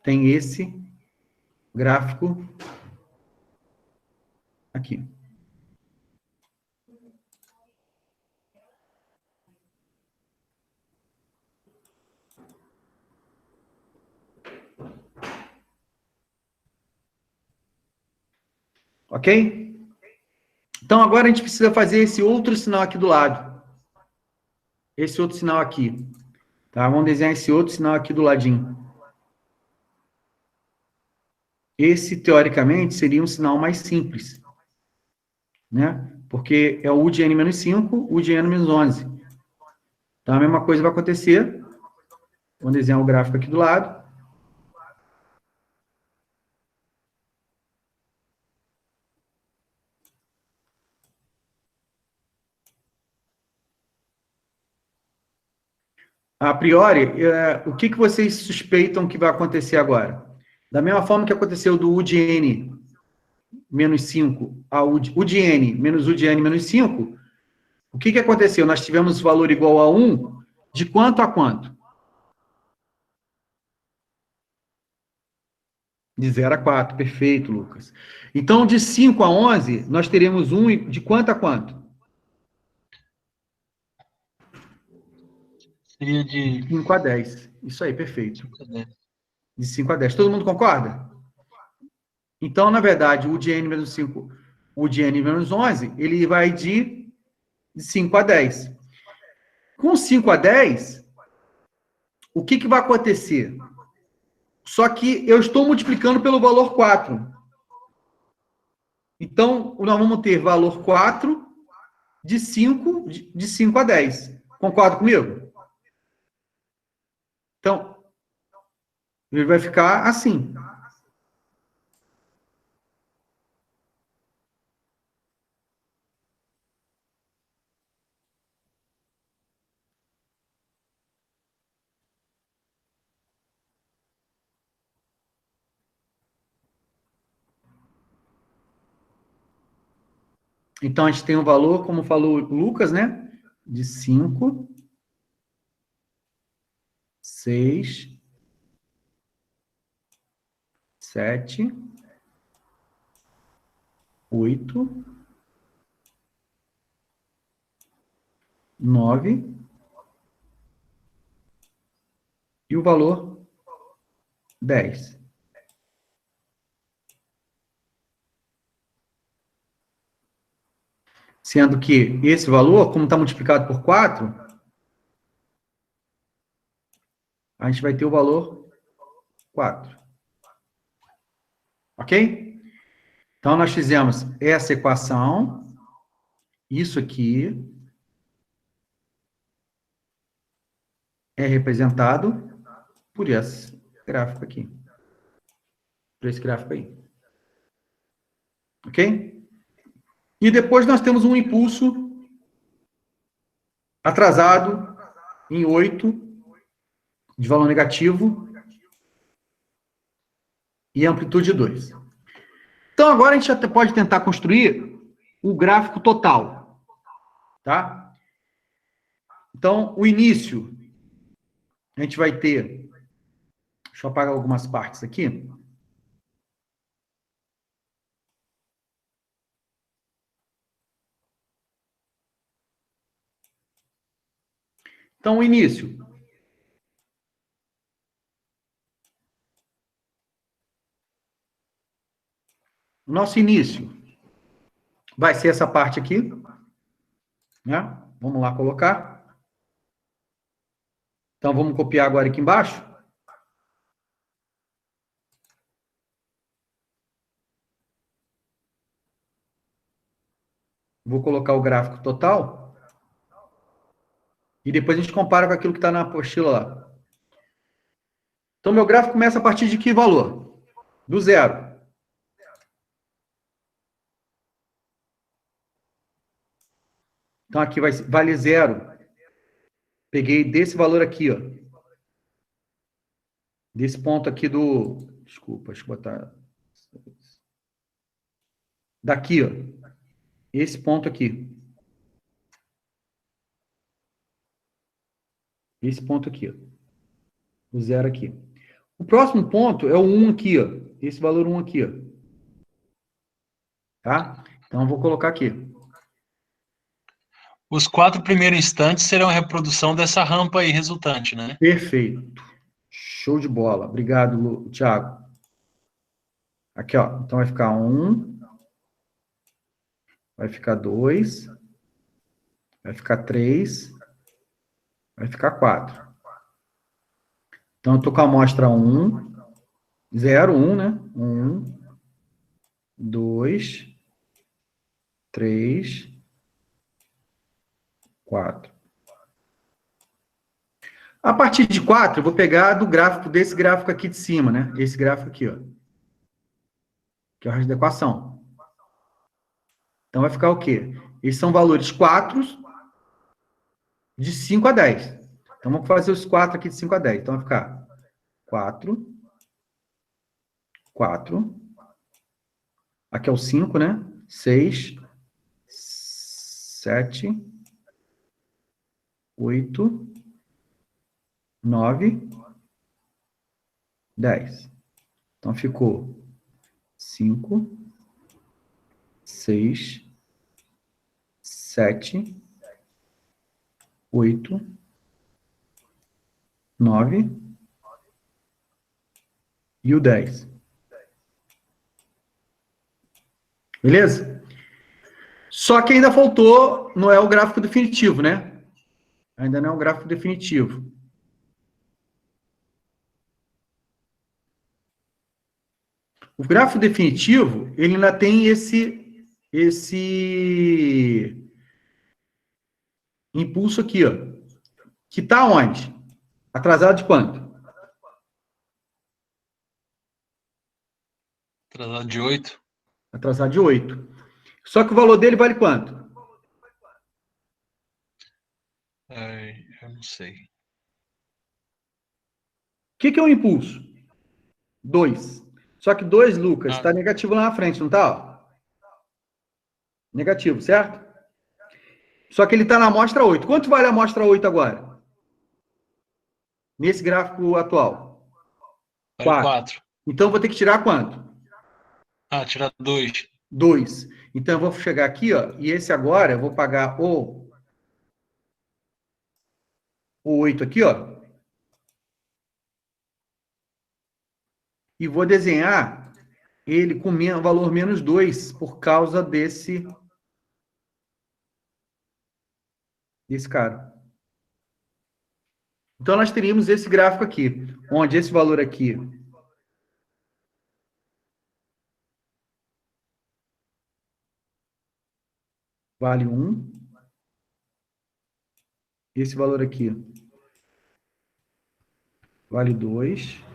tem esse gráfico aqui. Ok? Então, agora a gente precisa fazer esse outro sinal aqui do lado. Esse outro sinal aqui. Tá? Vamos desenhar esse outro sinal aqui do ladinho. Esse, teoricamente, seria um sinal mais simples. Né? Porque é o U de N menos 5, U de N menos 11. Então, a mesma coisa vai acontecer. Vamos desenhar o gráfico aqui do lado. A priori, o que vocês suspeitam que vai acontecer agora? Da mesma forma que aconteceu do U de N menos 5 a U de N menos U de N menos 5, o que aconteceu? Nós tivemos valor igual a 1, de quanto a quanto? De 0 a 4, perfeito, Lucas. Então, de 5 a 11, nós teremos 1 de quanto a quanto? Seria de 5 a 10. Isso aí, perfeito. 5 a 10. De 5 a 10. Todo mundo concorda? Então, na verdade, o de N menos 5, o de N menos 11, ele vai de 5 a 10. Com 5 a 10, o que vai acontecer? Só que eu estou multiplicando pelo valor 4. Então, nós vamos ter valor 4 de 5 a 10. Concorda comigo? Então, ele vai ficar assim. Então, a gente tem um valor, como falou o Lucas, né? De 5, 6, 7, 8, 9 e o valor 10. Sendo que esse valor, como está multiplicado por 4, a gente vai ter o valor 4. Ok? Então, nós fizemos essa equação, isso aqui é representado por esse gráfico aqui. Por esse gráfico aí. Ok? E depois nós temos um impulso atrasado em 8, de valor negativo, e amplitude 2. Então, agora a gente até pode tentar construir o gráfico total. Tá? Então, o início, a gente vai ter... Deixa eu apagar algumas partes aqui. Então, o início. O nosso início vai ser essa parte aqui, né? Vamos lá colocar. Então, vamos copiar agora aqui embaixo. Vou colocar o gráfico total. E depois a gente compara com aquilo que está na apostila lá. Então, meu gráfico começa a partir de que valor? Do zero. Então, aqui vale zero. Peguei desse valor aqui, ó. Desse ponto aqui do... Desculpa, deixa eu botar... Daqui, ó. Esse ponto aqui. Esse ponto aqui, ó. O zero aqui. O próximo ponto é o 1 aqui, ó. Esse valor 1 aqui, ó. Tá? Então, eu vou colocar aqui. Os 4 primeiros instantes serão a reprodução dessa rampa aí resultante, né? Perfeito. Show de bola. Obrigado, Thiago. Aqui, ó. Então, vai ficar 1. Vai ficar 2. Vai ficar 3. Vai ficar 4. Então, eu estou com a amostra 1. 0, 1, né? 1, 2, 3, 4. A partir de 4, eu vou pegar do gráfico, desse gráfico aqui de cima, né? Esse gráfico aqui, ó. Que é o resto da equação. Então, vai ficar o quê? Esses são valores 4 de 5 a 10. Então, vamos fazer os 4 aqui de 5 a 10. Então, vai ficar 4, 4. Aqui é o 5, né? 6, 7, 8, 9, 10. Então, ficou 5, 6, 7, 8, 9 e o 10. Beleza? Só que ainda faltou, não é o gráfico definitivo, né? Ainda não é um gráfico definitivo. O gráfico definitivo, ele ainda tem esse impulso aqui, ó. Que está onde? Atrasado de quanto? Atrasado de 8. Atrasado de 8. Só que o valor dele vale quanto? Eu não sei. O que é um impulso? 2. Só que 2, Lucas, está negativo lá na frente, não está? Negativo, certo? Só que ele está na amostra 8. Quanto vale a amostra 8 agora? Nesse gráfico atual? Vale 4. Então, eu vou ter que tirar quanto? Tirar 2. 2. Então, eu vou chegar aqui, ó, e esse agora, eu vou pagar o 8 aqui, ó. E vou desenhar ele com valor menos 2, por causa desse cara. Então, nós teríamos esse gráfico aqui, onde esse valor aqui vale 1. Esse valor aqui vale 2.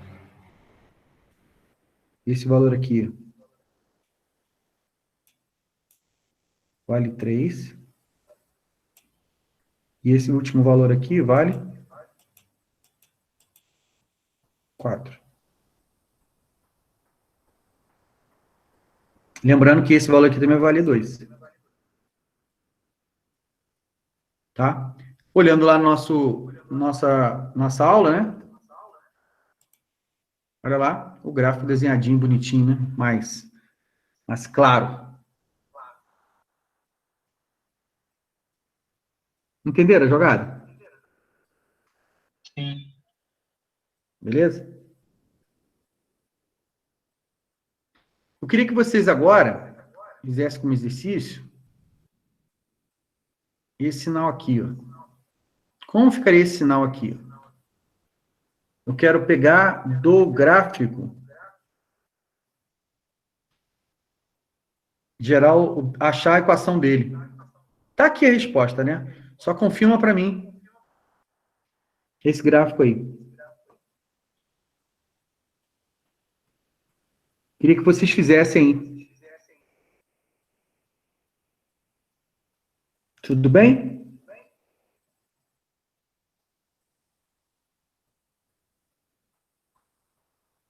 Esse valor aqui vale 3. E esse último valor aqui vale 4. Lembrando que esse valor aqui também vale 2. Tá? olhando lá no nossa aula, né? Olha lá, o gráfico desenhadinho, bonitinho, né? Mais claro. Entenderam a jogada? Sim. Beleza? Eu queria que vocês agora fizessem como exercício esse sinal aqui, ó. Como ficaria esse sinal aqui? Eu quero pegar do gráfico geral, achar a equação dele. Tá aqui a resposta, né? Só confirma para mim esse gráfico aí. Queria que vocês fizessem aí. Tudo bem?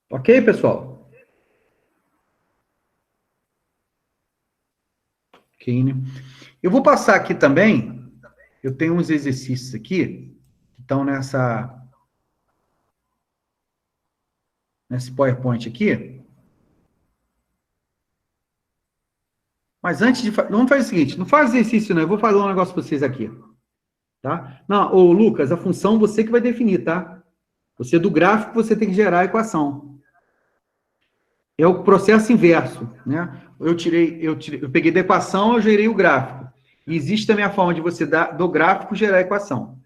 Ok, pessoal? Ok, né? Eu vou passar aqui também, eu tenho uns exercícios aqui, que estão nesse PowerPoint aqui. Mas antes de... Vamos fazer o seguinte, não faz exercício não, eu vou fazer um negócio para vocês aqui. Tá? Não, ô Lucas, a função você que vai definir, tá? Você do gráfico, você tem que gerar a equação. É o processo inverso, né? Eu peguei da equação, eu gerei o gráfico. E existe também a forma de você do gráfico gerar a equação.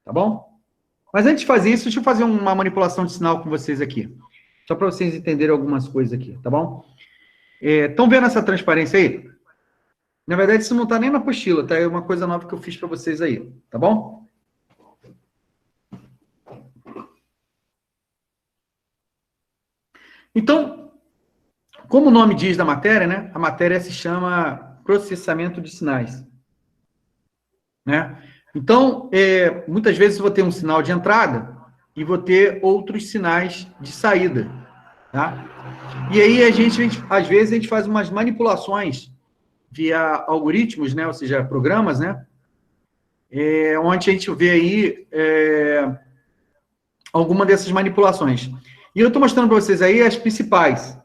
Tá bom? Mas antes de fazer isso, deixa eu fazer uma manipulação de sinal com vocês aqui. Só para vocês entenderem algumas coisas aqui, tá bom? Estão vendo essa transparência aí? Na verdade, isso não está nem na apostila, tá? É uma coisa nova que eu fiz para vocês aí, tá bom? Então, como o nome diz da matéria, né? A matéria se chama processamento de sinais, né? Então, muitas vezes eu vou ter um sinal de entrada e vou ter outros sinais de saída, tá? E aí, às vezes, a gente faz umas manipulações via algoritmos, né? Ou seja, programas, né? Onde a gente vê aí alguma dessas manipulações. E eu estou mostrando para vocês aí as principais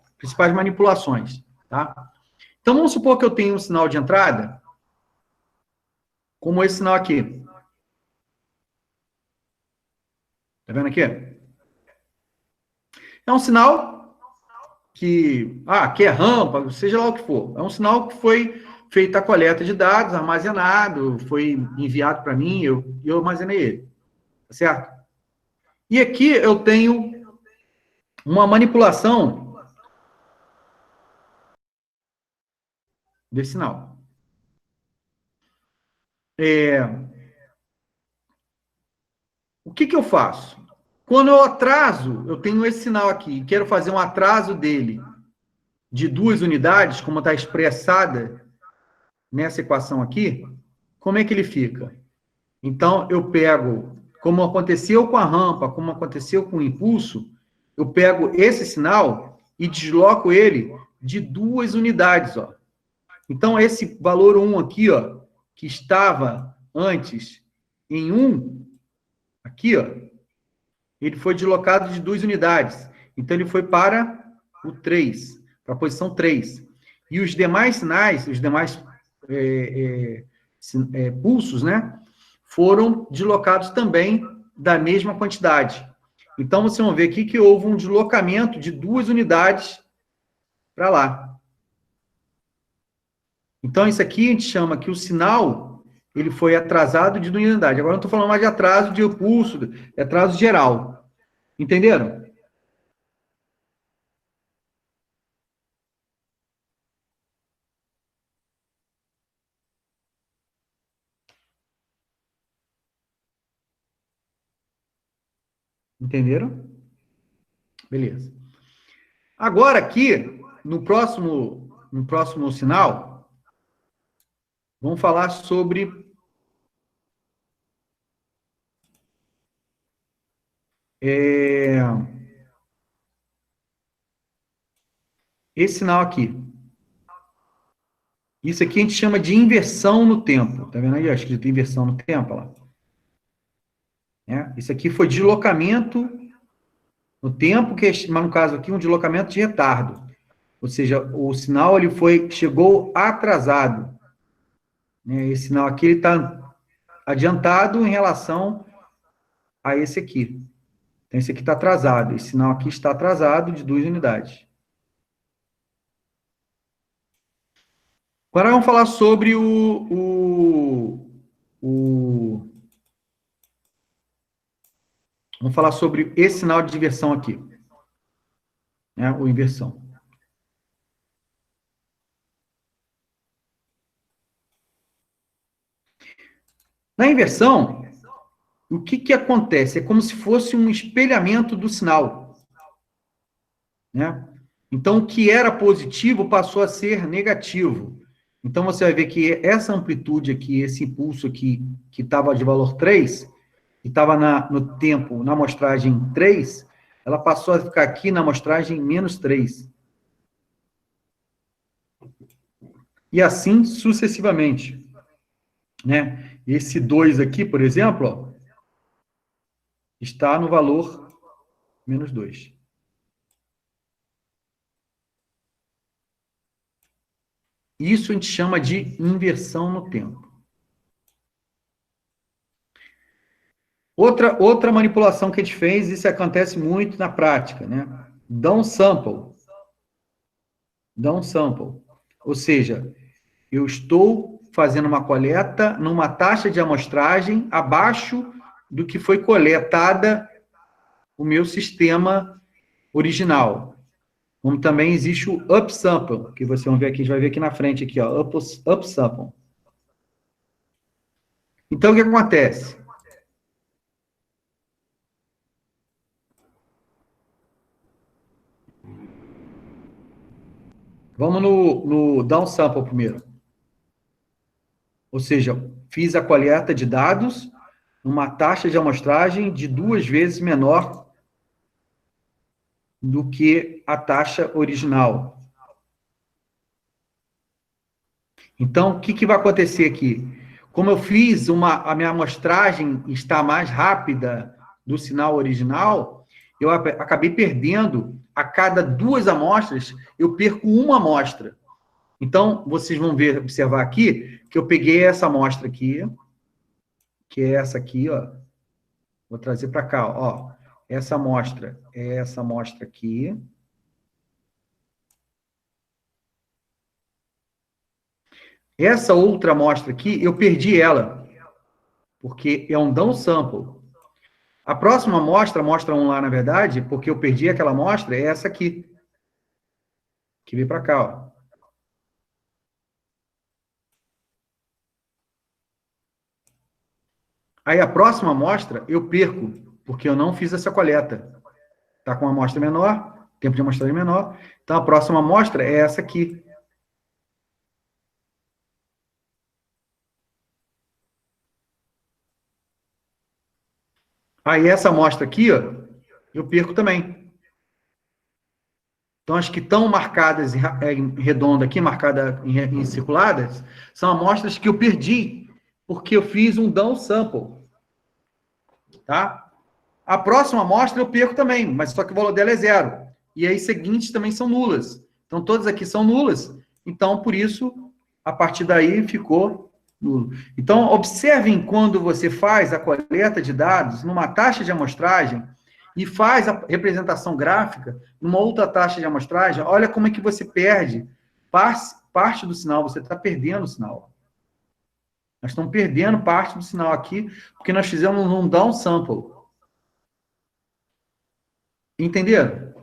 manipulações, tá? Então, vamos supor que eu tenho um sinal de entrada, como esse sinal aqui. Tá vendo aqui? É um sinal que é rampa, seja lá o que for. É um sinal que foi feita a coleta de dados, armazenado, foi enviado para mim, eu armazenei ele. Tá certo? E aqui eu tenho uma manipulação desse sinal. O que eu faço? Quando eu atraso, eu tenho esse sinal aqui, e quero fazer um atraso dele de 2 unidades, como está expressada nessa equação aqui, como é que ele fica? Então, eu pego, como aconteceu com a rampa, como aconteceu com o impulso, eu pego esse sinal e desloco ele de 2 unidades, ó. Então, esse valor 1 aqui, ó, que estava antes em 1, aqui, ó, ele foi deslocado de 2 unidades. Então, ele foi para o 3, para a posição 3. E os demais sinais, os demais pulsos, né, foram deslocados também da mesma quantidade. Então, vocês vão ver aqui que houve um deslocamento de 2 unidades para lá. Então, isso aqui a gente chama que o sinal ele foi atrasado de 2 unidades. Agora, não estou falando mais de atraso de pulso, é atraso geral. Entenderam? Entenderam? Beleza. Agora aqui, no próximo sinal, vamos falar sobre esse sinal aqui. Isso aqui a gente chama de inversão no tempo. Tá vendo aí? Ó, escrito inversão no tempo, ó lá. né? Isso aqui foi deslocamento no tempo, mas no caso aqui, um deslocamento de retardo. Ou seja, o sinal ele chegou atrasado, né? Esse sinal aqui está adiantado em relação a esse aqui. Então, esse aqui está atrasado. Esse sinal aqui está atrasado de 2 unidades. Agora vamos falar sobre vamos falar sobre esse sinal de diversão aqui, né? Ou inversão. Na inversão, o que acontece? É como se fosse um espelhamento do sinal, né? Então, o que era positivo passou a ser negativo. Então, você vai ver que essa amplitude aqui, esse impulso aqui, que estava de valor 3, e estava no tempo, na amostragem 3, ela passou a ficar aqui na amostragem menos 3. E assim sucessivamente, né? Esse 2 aqui, por exemplo, ó, está no valor menos 2. Isso a gente chama de inversão no tempo. Outra manipulação que a gente fez, isso acontece muito na prática, né? Downsample. Downsample. Ou seja, eu estou fazendo uma coleta numa taxa de amostragem abaixo do que foi coletada o meu sistema original. Como também existe o upsample, que vocês vão ver aqui, a gente vai ver aqui na frente, aqui, ó, upsample. Então, o que acontece? Vamos no downsample primeiro. Ou seja, fiz a coleta de dados numa taxa de amostragem de 2 vezes menor do que a taxa original. Então, o que vai acontecer aqui? Como eu fiz a minha amostragem está mais rápida do sinal original, eu acabei perdendo, a cada 2 amostras, eu perco uma amostra. Então, vocês vão observar aqui, que eu peguei essa amostra aqui, que é essa aqui, ó. Vou trazer para cá, ó. Essa amostra é essa amostra aqui. Essa outra amostra aqui, eu perdi ela, porque é um downsample. A próxima amostra, a amostra 1 lá, na verdade, porque eu perdi aquela amostra, é essa aqui, que veio para cá, ó. Aí a próxima amostra eu perco, porque eu não fiz essa coleta. Está com uma amostra menor, tempo de amostragem menor. Então a próxima amostra é essa aqui. Aí essa amostra aqui, ó, eu perco também. Então as que estão marcadas em redonda aqui, marcadas em circuladas, são amostras que eu perdi, porque eu fiz um downsample. Tá? A próxima amostra eu perco também, mas só que o valor dela é 0. E aí, seguintes também são nulas. Então, todas aqui são nulas. Então, por isso, a partir daí ficou nulo. Então, observem quando você faz a coleta de dados numa taxa de amostragem e faz a representação gráfica numa outra taxa de amostragem, olha como é que você perde parte do sinal. Você está perdendo o sinal. Nós estamos perdendo parte do sinal aqui, porque nós fizemos um downsample. Entenderam?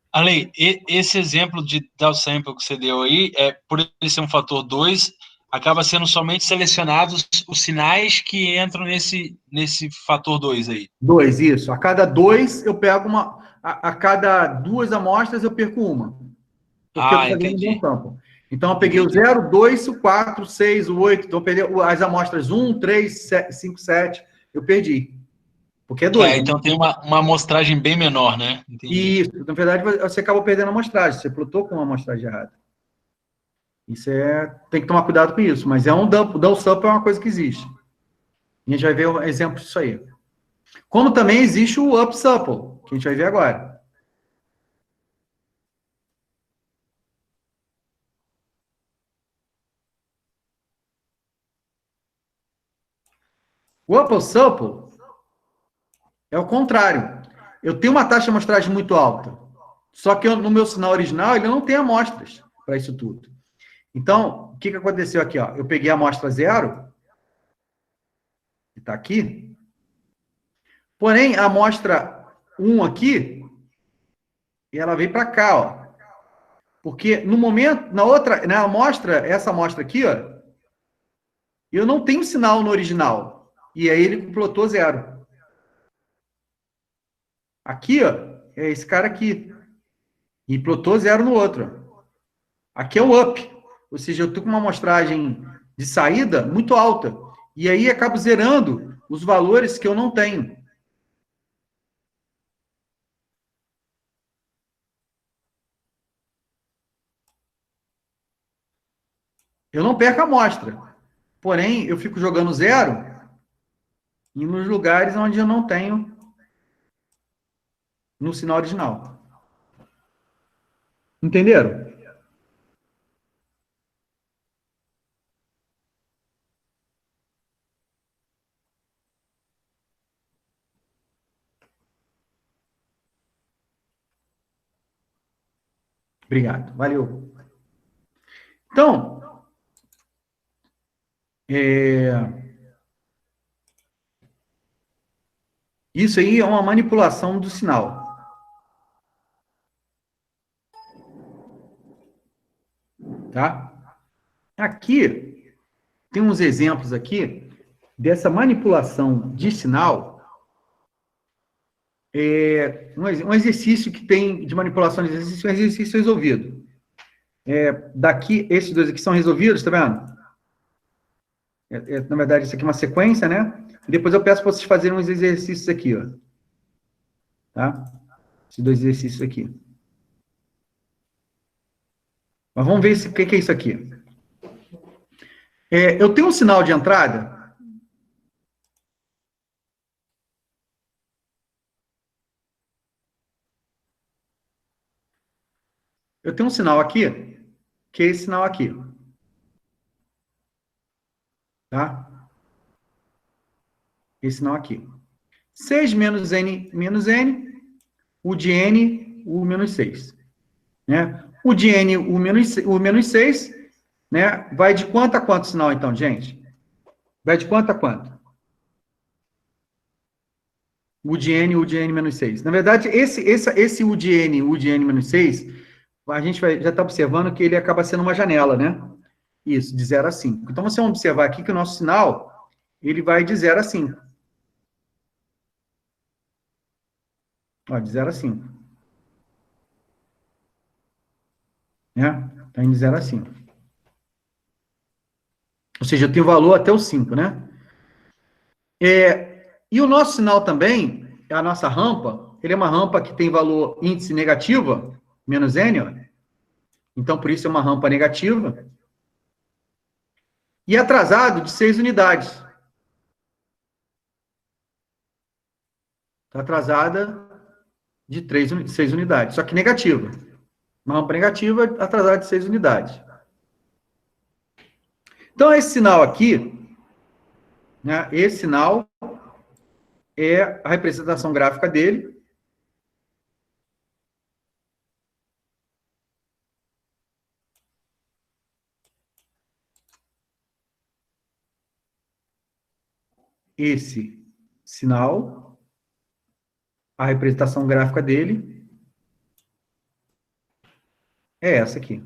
Ale, esse exemplo de downsample que você deu aí, por ele ser um fator 2, acaba sendo somente selecionados os sinais que entram nesse fator 2 aí. 2, isso. A cada 2, eu pego uma... A cada 2 amostras, eu perco uma. Porque eu estou fazendo um downsample. Então, eu peguei o 0, 2, o 4, 6, o 8. Então, eu perdi as amostras 1, 3, 5, 7. Eu perdi. Porque é 2. Então, tem uma amostragem bem menor, né? Entendi. Isso. Na verdade, você acabou perdendo a amostragem. Você plotou com uma amostragem errada. Isso tem que tomar cuidado com isso. Mas é um downsample, é uma coisa que existe. E a gente vai ver um exemplo disso aí. Como também existe o upsample, que a gente vai ver agora. O upsample é o contrário. Eu tenho uma taxa de amostragem muito alta, só que no meu sinal original ele não tem amostras para isso tudo. Então, o que aconteceu aqui? Ó? Eu peguei a amostra 0, que está aqui, porém, a amostra 1 aqui, ela veio para cá, ó. Porque no momento, na amostra, essa amostra aqui, ó, eu não tenho sinal no original. E aí ele plotou 0. Aqui, ó, é esse cara aqui. E plotou 0 no outro. Aqui é o up. Ou seja, eu estou com uma amostragem de saída muito alta. E aí acabo zerando os valores que eu não tenho. Eu não perco a amostra. Porém, eu fico jogando 0 e nos lugares onde eu não tenho no sinal original. Entenderam? Obrigado. Valeu. Então, isso aí é uma manipulação do sinal. Tá? Aqui, tem uns exemplos aqui dessa manipulação de sinal. Um exercício que tem de manipulação de exercício, um exercício resolvido. Daqui, esses dois aqui são resolvidos, tá vendo? Na verdade, isso aqui é uma sequência, né? E depois eu peço para vocês fazerem uns exercícios aqui, ó. Tá? Esses dois exercícios aqui. Mas vamos ver o que é isso aqui. Eu tenho um sinal de entrada. Eu tenho um sinal aqui, que é esse sinal aqui. Tá? Esse sinal aqui. 6 menos n, o de n, o menos 6. Né? O de n, o menos 6, né? Vai de quanto a quanto sinal, então, gente? Vai de quanto a quanto? O de n menos 6. Na verdade, esse o de n menos 6, a gente já está observando que ele acaba sendo uma janela, né? Isso, de 0 a 5. Então, você vai observar aqui que o nosso sinal, ele vai de 0 a 5. Ó, de 0 a 5. Né? Está indo de 0 a 5. Ou seja, eu tenho valor até o 5, né? E o nosso sinal também, a nossa rampa, ele é uma rampa que tem valor índice negativa, menos n, ó. Então, por isso é uma rampa negativa. E atrasado de 6 unidades. Está atrasada de 6 unidades, só que negativa. Uma rampa negativa, atrasada de 6 unidades. Então, esse sinal aqui, né, esse sinal é a representação gráfica dele. Esse sinal, a representação gráfica dele é essa aqui.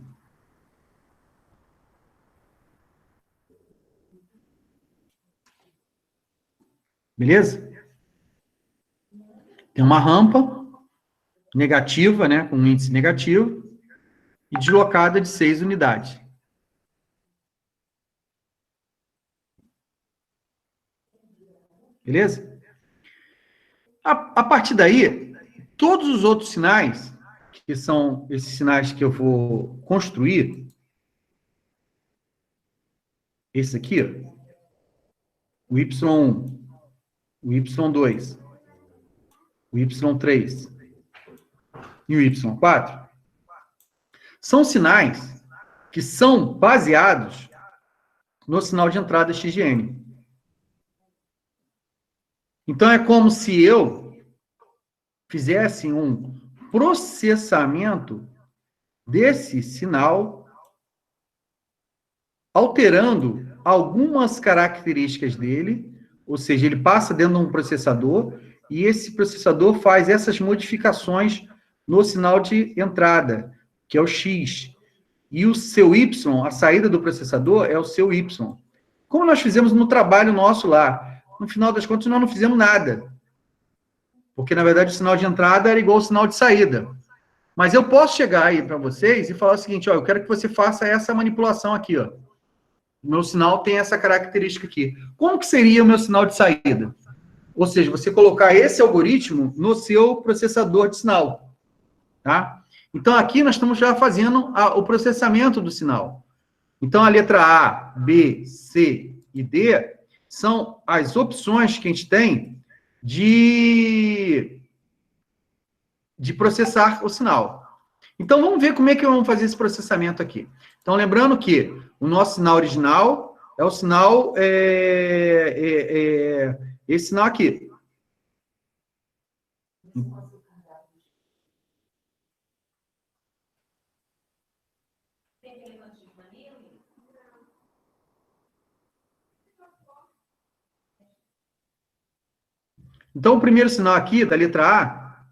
Beleza? Tem uma rampa negativa, né, com um índice negativo, e deslocada de 6 unidades. Beleza? A partir daí, todos os outros sinais, que são esses sinais que eu vou construir, esse aqui, ó, o Y1, o Y2, o Y3 e o Y4, são sinais que são baseados no sinal de entrada XGN. Então, é como se eu fizesse um processamento desse sinal, alterando algumas características dele, ou seja, ele passa dentro de um processador, e esse processador faz essas modificações no sinal de entrada, que é o X. E o seu Y, a saída do processador, é o seu Y. Como nós fizemos no trabalho nosso lá. No final das contas, nós não fizemos nada. Porque, na verdade, o sinal de entrada era igual ao sinal de saída. Mas eu posso chegar aí para vocês e falar o seguinte, ó, eu quero que você faça essa manipulação aqui, ó. O meu sinal tem essa característica aqui. Como que seria o meu sinal de saída? Ou seja, você colocar esse algoritmo no seu processador de sinal, tá? Então, aqui nós estamos já fazendo o processamento do sinal. Então, a letra A, B, C e D são as opções que a gente tem de processar o sinal. Então, vamos ver como é que vamos fazer esse processamento aqui. Então, lembrando que o nosso sinal original é o sinal, esse sinal aqui. Então, o primeiro sinal aqui, da letra A,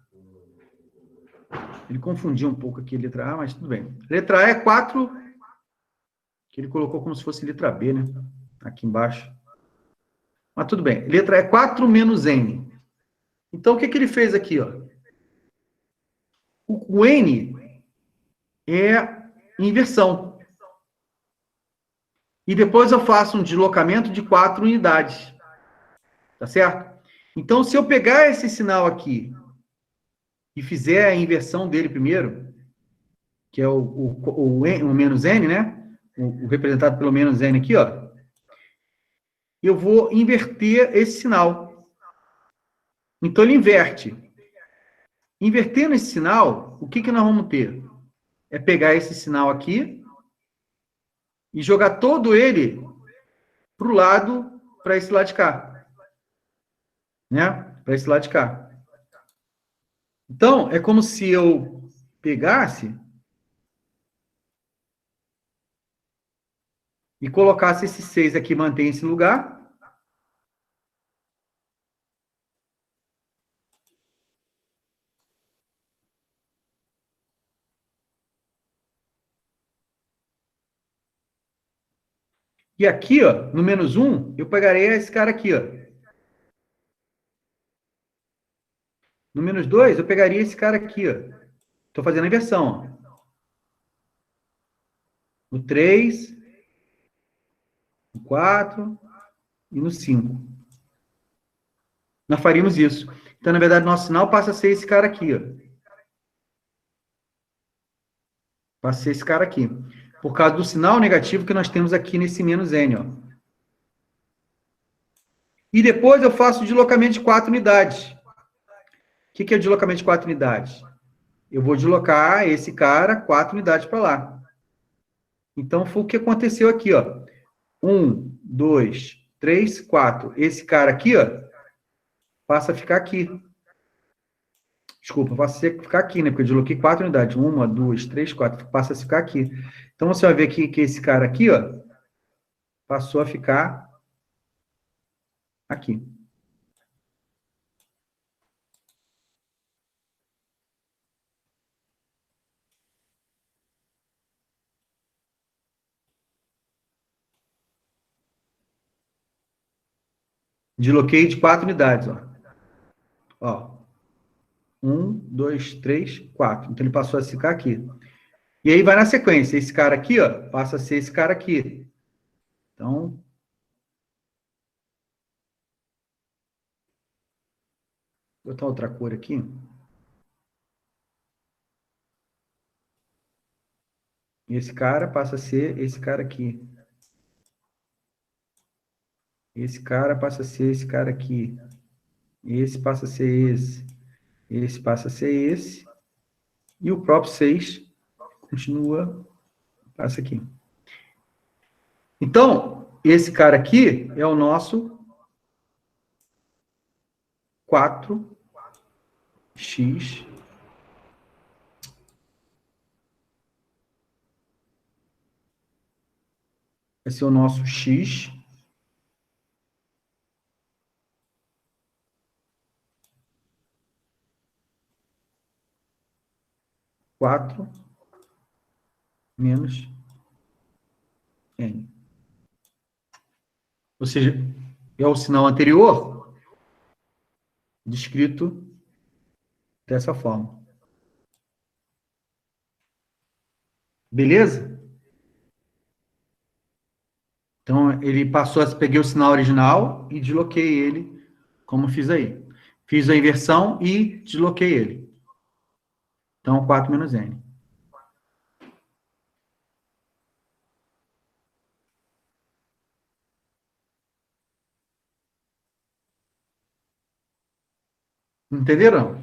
ele confundiu um pouco aqui a letra A, mas tudo bem. Letra A é 4, que ele colocou como se fosse letra B, né? Aqui embaixo. Mas tudo bem. Letra A é 4 menos N. Então, o que ele fez aqui, ó? O N é inversão. E depois eu faço um deslocamento de 4 unidades. Tá certo? Então, se eu pegar esse sinal aqui e fizer a inversão dele primeiro, que é o menos N, né? O representado pelo menos N aqui, ó. Eu vou inverter esse sinal. Então, ele inverte. Invertendo esse sinal, o que nós vamos ter? É pegar esse sinal aqui e jogar todo ele para esse lado de cá. Né? Para esse lado de cá. Então, é como se eu pegasse e colocasse esse 6 aqui, mantém esse lugar. E aqui, ó, no menos 1, eu pegarei esse cara aqui, ó. No menos 2, eu pegaria esse cara aqui, ó. Estou fazendo a inversão, ó. No 3, no 4 e no 5. Nós faríamos isso. Então, na verdade, nosso sinal passa a ser esse cara aqui, ó. Passa a ser esse cara aqui. Por causa do sinal negativo que nós temos aqui nesse menos N, ó. E depois eu faço o deslocamento de 4 unidades. O que é o deslocamento de 4 unidades? Eu vou deslocar esse cara 4 unidades para lá. Então, foi o que aconteceu aqui, ó. 1, 2, 3, 4. Esse cara aqui, ó, passa a ficar aqui. Desculpa, passa a ficar aqui, né? Porque eu desloquei 4 unidades. 1, 2, 3, 4. Passa a ficar aqui. Então, você vai ver que esse cara aqui, ó, passou a ficar aqui. Desloquei de 4 unidades, ó. Ó. 1, 2, 3, 4. Então, ele passou a ficar aqui. E aí vai na sequência. Esse cara aqui, ó, passa a ser esse cara aqui. Então, vou botar outra cor aqui. E esse cara passa a ser esse cara aqui. esse cara passa a ser esse cara aqui, esse passa a ser esse passa a ser esse, e o próprio 6 continua, passa aqui. Então, esse cara aqui é o nosso 4x vai ser o nosso x quatro menos n. Ou seja, é o sinal anterior descrito dessa forma. Beleza? Então, ele passou a... Peguei o sinal original e desloquei ele, como fiz aí. Fiz a inversão e desloquei ele. Então, 4 menos n. Entenderam?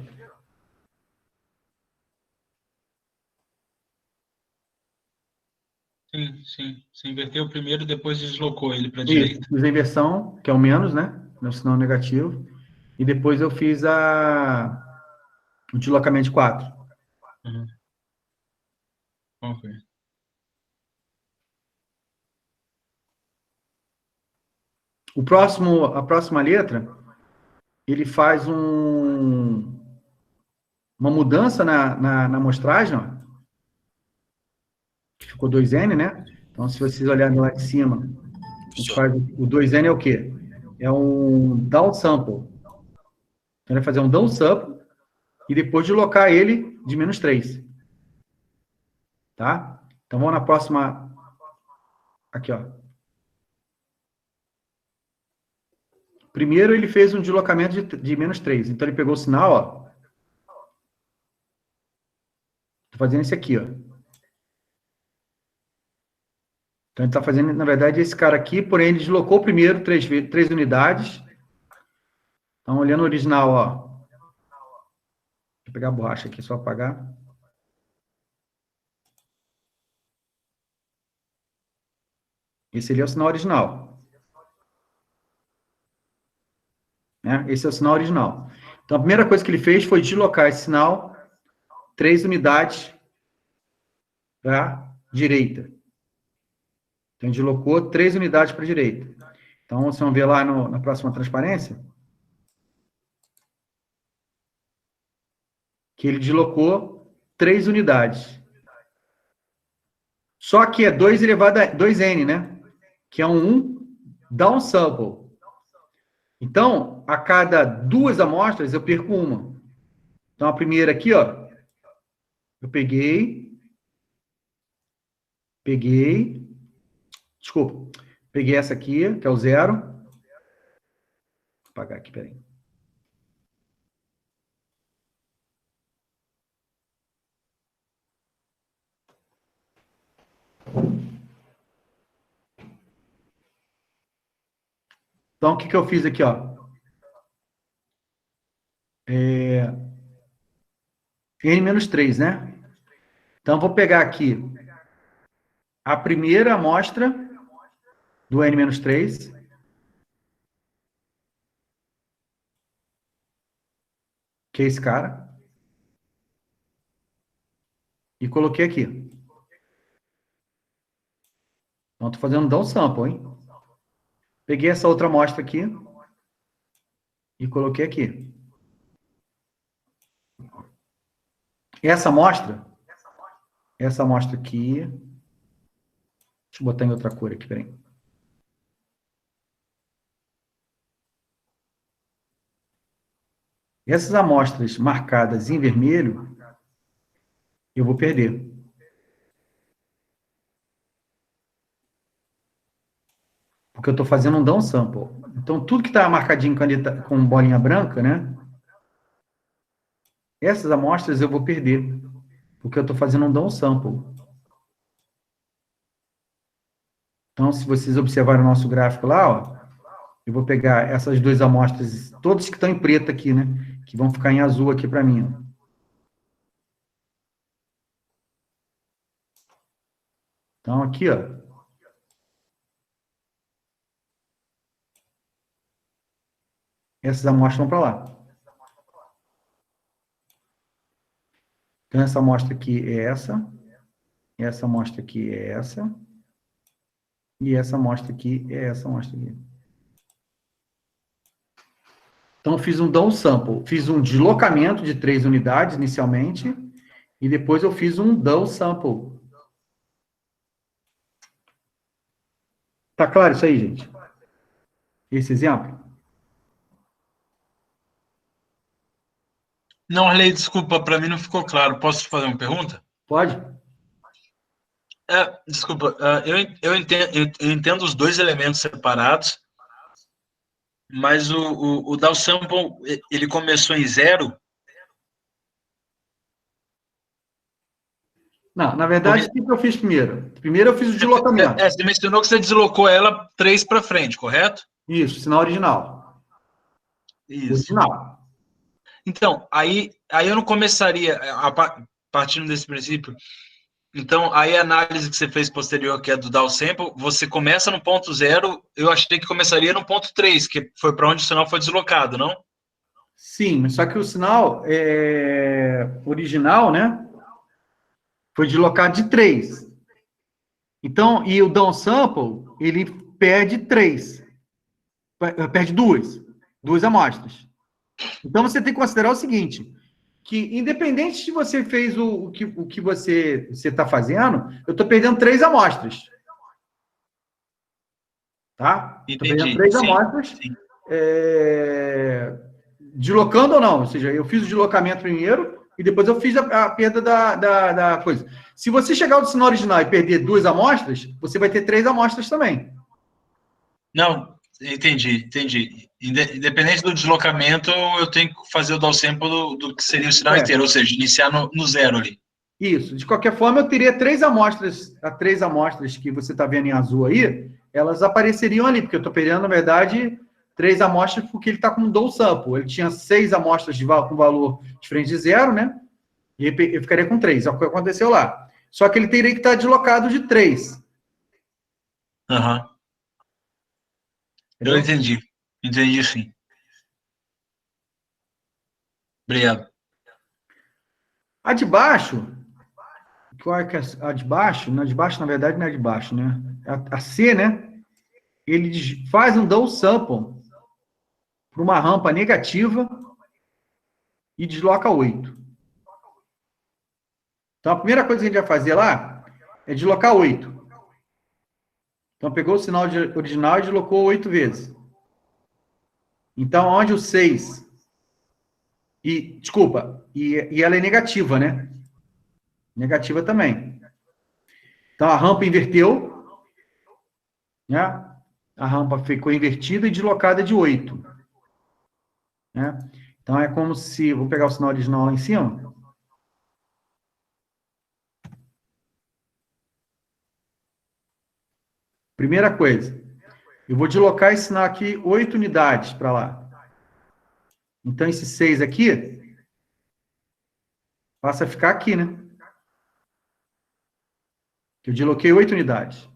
Sim, sim. Você inverteu o primeiro e depois deslocou ele para a Isso. direita. Fiz a inversão, que é o menos, né? O sinal negativo. E depois eu fiz o deslocamento de 4. Uhum. Ok. A próxima letra, ele faz uma mudança na amostragem, ó, que ficou 2n, né? Então, se vocês olharem lá de cima, a gente faz o 2n é o quê? É um downsample. Então, ele vai fazer um downsample e depois deslocar ele de menos 3. Tá? Então, vamos na próxima. Aqui, ó. Primeiro, ele fez um deslocamento de menos 3. Então, ele pegou o sinal, ó. Estou fazendo esse aqui, ó. Então, ele está fazendo, na verdade, esse cara aqui, porém, ele deslocou primeiro 3 unidades. Então, olhando o original, ó. Deixa eu pegar a borracha aqui, só apagar. Esse ali é o sinal original. Né? Esse é o sinal original. Então, a primeira coisa que ele fez foi deslocar esse sinal 3 unidades para a direita. Então, ele deslocou 3 unidades para a direita. Então, vocês vão ver lá na próxima transparência que ele deslocou 3 unidades. Só que é 2 elevado a 2n, né? Que é um downsample. Então, a cada 2 amostras, eu perco uma. Então, a primeira aqui, ó, eu peguei, peguei essa aqui, que é o 0. Vou apagar aqui, peraí. Então, o que eu fiz aqui, ó? N-3, né? Então, vou pegar aqui a primeira amostra do N-3, que é esse cara, e coloquei aqui. Então, estou fazendo um downsample, hein? Peguei essa outra amostra aqui e coloquei aqui. Essa amostra aqui, deixa eu botar em outra cor aqui, peraí. Essas amostras marcadas em vermelho, eu vou perder. Porque eu estou fazendo um downsample. Então, tudo que está marcadinho com bolinha branca, né? Essas amostras eu vou perder. Porque eu estou fazendo um downsample. Então, se vocês observarem o nosso gráfico lá, ó, Eu vou pegar essas duas amostras, todas que estão em preto aqui, né? Que vão ficar em azul aqui para mim. Ó. Então, aqui, ó. Essas amostras vão para lá. Então, essa amostra aqui é essa amostra aqui é essa, e essa amostra aqui é essa amostra aqui. Então, eu fiz um down sample, fiz um deslocamento de 3 unidades inicialmente, e depois eu fiz um down sample. Tá claro isso aí, gente? Esse exemplo? Não, Arley, desculpa, para mim não ficou claro. Posso te fazer uma pergunta? Pode? Desculpa, eu entendo os dois elementos separados, mas o down sample, ele começou em 0? Não, na verdade, o que eu fiz primeiro? Primeiro eu fiz o deslocamento. Você mencionou que você deslocou ela 3 para frente, correto? Isso, sinal original. Isso. Original. Então, aí eu não começaria, partindo desse princípio, então, aí a análise que você fez posterior, que é do down sample, você começa no ponto 0, eu achei que começaria no ponto 3, que foi para onde o sinal foi deslocado, não? Sim, mas só que o sinal original, né, foi deslocado de 3. Então, e o down sample, ele perde 3. Perde 2 amostras. Então, você tem que considerar o seguinte, que independente se você fez o que você está fazendo, eu estou perdendo 3 amostras. Tá? Estou perdendo 3 amostras. Deslocando ou não, ou seja, eu fiz o deslocamento primeiro e depois eu fiz a perda da coisa. Se você chegar ao sinal original e perder 2 amostras, você vai ter 3 amostras também. Não, entendi. Independente do deslocamento, eu tenho que fazer o down sample do que seria o sinal inteiro, ou seja, iniciar no 0 ali. Isso. De qualquer forma, eu teria 3 amostras, as 3 amostras que você está vendo em azul aí, elas apareceriam ali, porque eu estou perdendo, na verdade, 3 amostras porque ele está com um down sample. Ele tinha 6 amostras com valor diferente de 0, né? E eu ficaria com 3. É o que aconteceu lá. Só que ele teria que estar deslocado de 3. Aham. Eu entendi. Entendi, sim. Obrigado. A de baixo, qual é que é a de baixo? Na de baixo, na verdade, não é de baixo, né? A C, né? Ele faz um down sample para uma rampa negativa e desloca 8. Então, a primeira coisa que a gente vai fazer lá é deslocar 8. Então, pegou o sinal original e deslocou 8 vezes. Então, onde o 6... Desculpa, e ela é negativa, né? Negativa também. Então, a rampa inverteu, né? A rampa ficou invertida e deslocada de 8. Né? Então, é como se... Vou pegar o sinal original lá em cima. Primeira coisa, eu vou deslocar esse sinal aqui 8 unidades para lá. Então, esse 6 aqui passa a ficar aqui, né? Eu desloquei 8 unidades.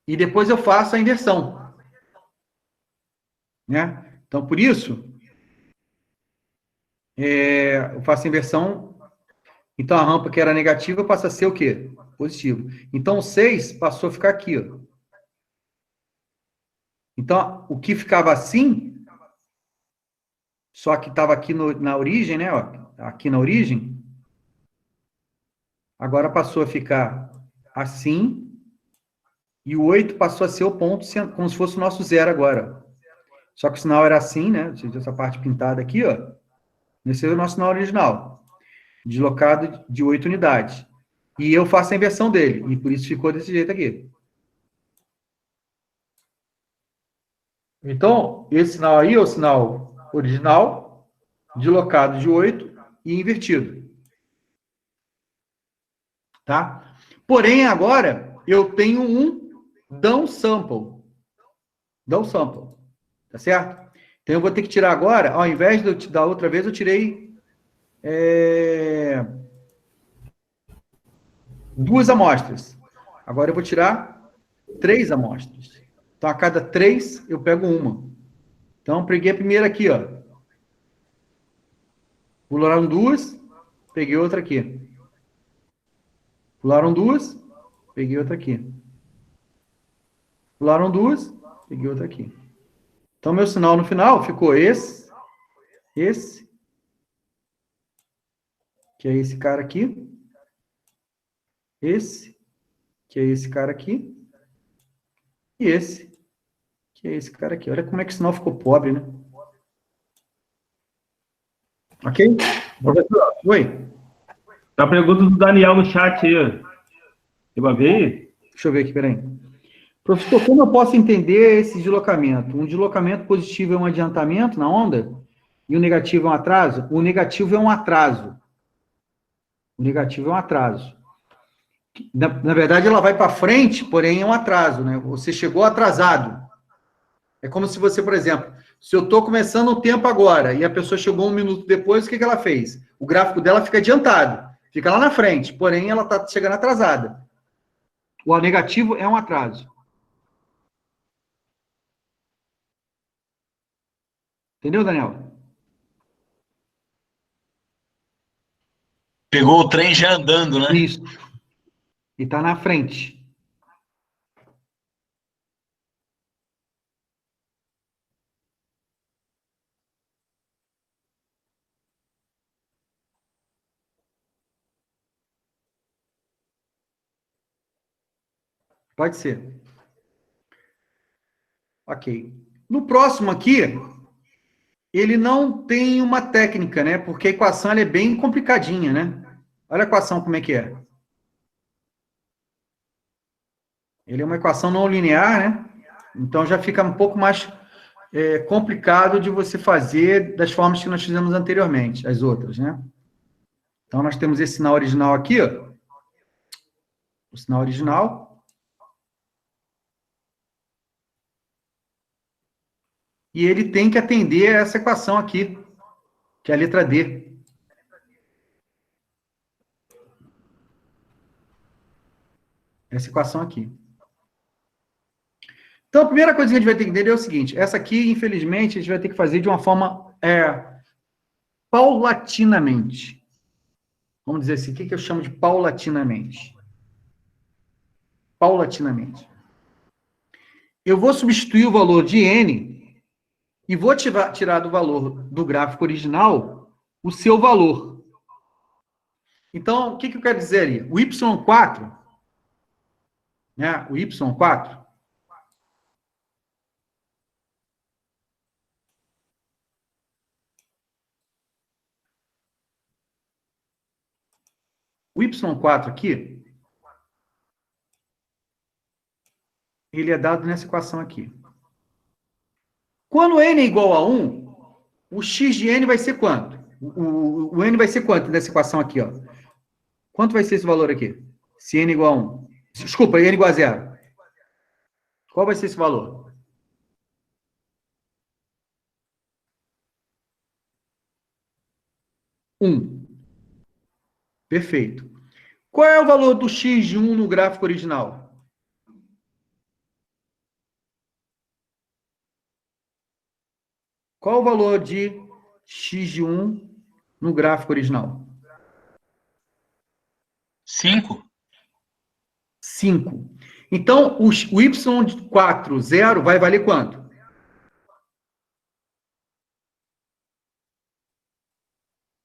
E depois eu faço a inversão. Né? Então, por isso, eu faço a inversão. Então, a rampa que era negativa passa a ser o quê? Positivo. Então, o 6 passou a ficar aqui. Ó. Então, o que ficava assim, só que estava aqui na origem, né? Ó, aqui na origem, agora passou a ficar assim, e o 8 passou a ser o ponto, como se fosse o nosso 0 agora. Só que o sinal era assim, né? Essa parte pintada aqui, ó. Esse é o nosso sinal original. Deslocado de 8 unidades. E eu faço a inversão dele. E por isso ficou desse jeito aqui. Então, esse sinal aí é o sinal original, deslocado de 8 e invertido. Tá? Porém, agora, eu tenho um down sample. downsample. Tá certo? Então, eu vou ter que tirar agora, ao invés da outra vez, eu tirei 2 amostras. Agora eu vou tirar 3 amostras. Então, a cada 3, eu pego uma. Então, peguei a primeira aqui, ó. Pularam 2, peguei outra aqui. Pularam 2, peguei outra aqui. Pularam 2, peguei outra aqui. Então, meu sinal no final ficou esse, que é esse cara aqui, esse, que é esse cara aqui, e esse, que é esse cara aqui. Olha como é que o sinal ficou pobre, né? Ok? Professor, oi. A pergunta do Daniel no chat aí. Você vai ver? Deixa eu ver aqui, peraí. Professor, como eu posso entender esse deslocamento? Um deslocamento positivo é um adiantamento na onda? E o negativo é um atraso? O negativo é um atraso. O negativo é um atraso. Na verdade, ela vai para frente, porém é um atraso, né? Você chegou atrasado. É como se você, por exemplo, se eu estou começando o tempo agora e a pessoa chegou 1 minuto depois, o que ela fez? O gráfico dela fica adiantado, fica lá na frente, porém ela está chegando atrasada. O negativo é um atraso. Entendeu, Daniel? Pegou o trem já andando, né? Isso. E está na frente. Pode ser. Ok. No próximo aqui, ele não tem uma técnica, né? Porque a equação ela é bem complicadinha, né? Olha a equação como é que é. Ele é uma equação não linear, né? Então já fica um pouco mais complicado de você fazer das formas que nós fizemos anteriormente, as outras, né? Então nós temos esse sinal original aqui, ó. O sinal original. E ele tem que atender a essa equação aqui, que é a letra D. Essa equação aqui. Então, a primeira coisa que a gente vai ter que entender é o seguinte: essa aqui, infelizmente, a gente vai ter que fazer de uma forma paulatinamente. Vamos dizer assim, o que eu chamo de paulatinamente? Paulatinamente. Eu vou substituir o valor de N e vou tirar do valor do gráfico original o seu valor. Então, o que eu quero dizer ali? O Y4, né? O Y4, o Y4 aqui, ele é dado nessa equação aqui. Quando n é igual a 1, o x de n vai ser quanto? O n vai ser quanto nessa equação aqui, ó? Quanto vai ser esse valor aqui? Se n é igual a 1. Desculpa, n igual a 0. Qual vai ser esse valor? 1. Perfeito. Qual é o valor do x de 1 no gráfico original? Qual o valor de x de 1 no gráfico original? 5. 5. Então, o y4, 0, vai valer quanto?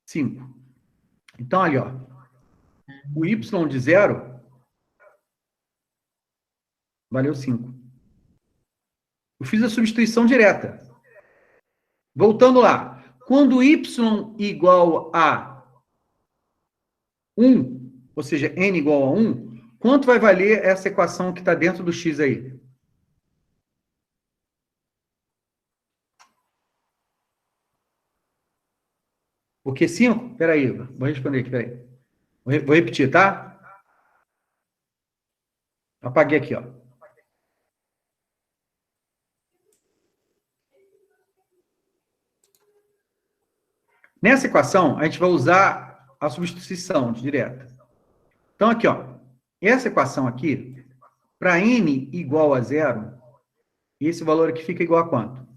5. Então, ali, ó. O y de 0 valeu 5. Eu fiz a substituição direta. Voltando lá. Quando y igual a 1, ou seja, n igual a 1, quanto vai valer essa equação que está dentro do x aí? Porque 5? Espera aí, vou responder aqui, espera aí. Vou repetir, tá? Apaguei aqui, ó. Nessa equação, a gente vai usar a substituição direta. Então, aqui, ó, essa equação aqui, para n igual a 0, esse valor aqui fica igual a quanto?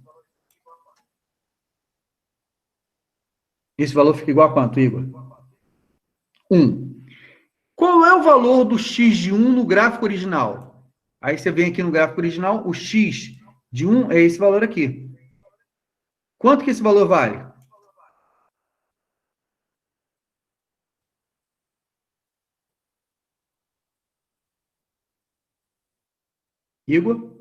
Esse valor fica igual a quanto, Igor? 1. Qual é o valor do x de 1 no gráfico original? Aí você vem aqui no gráfico original, o x de 1 é esse valor aqui. Quanto que esse valor vale? Igor?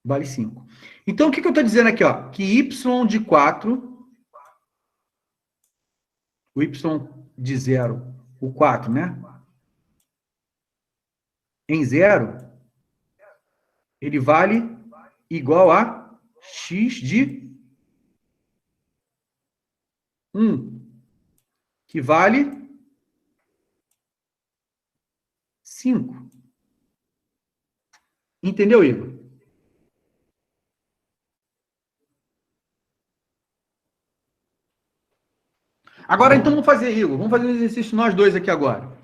Vale 5. Então, o que eu estou dizendo aqui? Ó? Que y de 4, o y de 0, o 4, né? Em 0, ele vale igual a x de 1, que vale 5. Entendeu, Igor? Agora, então, vamos fazer, Igor. Vamos fazer um exercício nós dois aqui agora.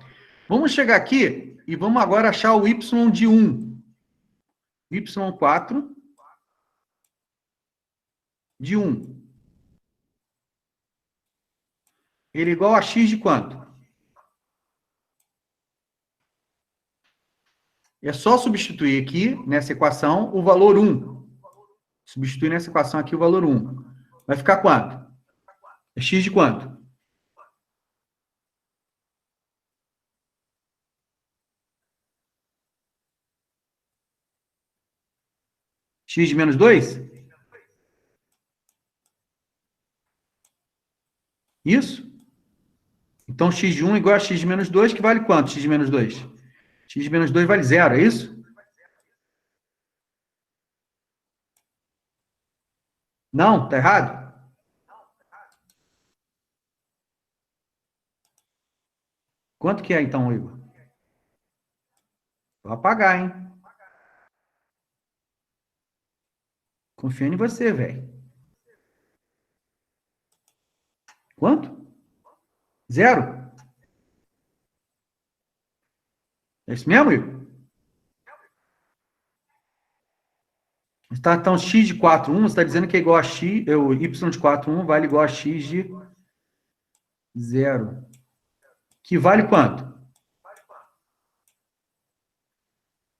Vamos chegar aqui e vamos agora achar o y de 1. y4 de 1. Ele é igual a x de quanto? É só substituir aqui, nessa equação, o valor 1. Substituir nessa equação aqui o valor 1. Vai ficar quanto? É x de quanto? X de menos 2? Isso? Então, x de 1 é igual a x de menos 2, que vale quanto, x de menos 2? X de menos 2 vale 0, é isso? Não, tá errado? Quanto que é, então, Igor? Vou apagar, hein? Confiando em você, velho. Quanto? 0? É isso mesmo, Igor? Então, x de 4, 1, você está dizendo que é igual a x, o y de 4, 1 vale igual a x de 0. Que vale quanto?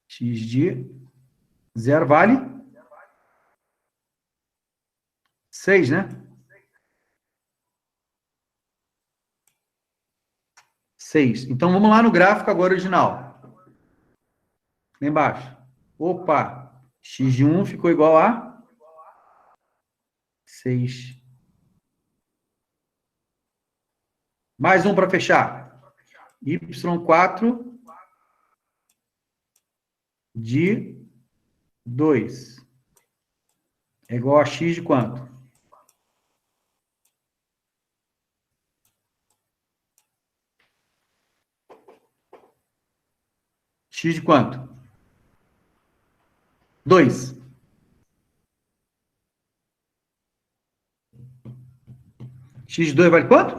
X de 0 vale 6, né? 6. Então, vamos lá no gráfico agora original. Lá embaixo. Opa! X de 1 ficou igual a 6. Mais um para fechar. y4 de 2 é igual a x de quanto? X de quanto? 2. X de 2 vale quanto?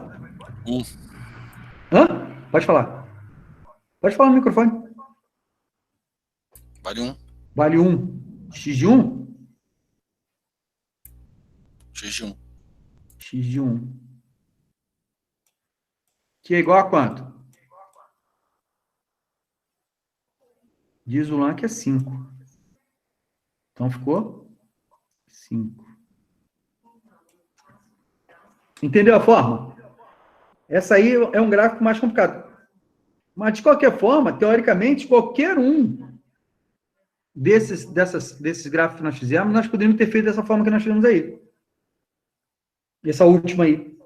1. Hã? Pode falar. Pode falar no microfone. Vale 1. Vale 1. X de 1? X de 1. X de 1. Que é igual a quanto? Diz o Lan que é 5. Então ficou 5. Entendeu a forma? Essa aí é um gráfico mais complicado. Mas, de qualquer forma, teoricamente, qualquer um desses gráficos que nós fizemos, nós poderíamos ter feito dessa forma que nós fizemos aí. Essa última aí.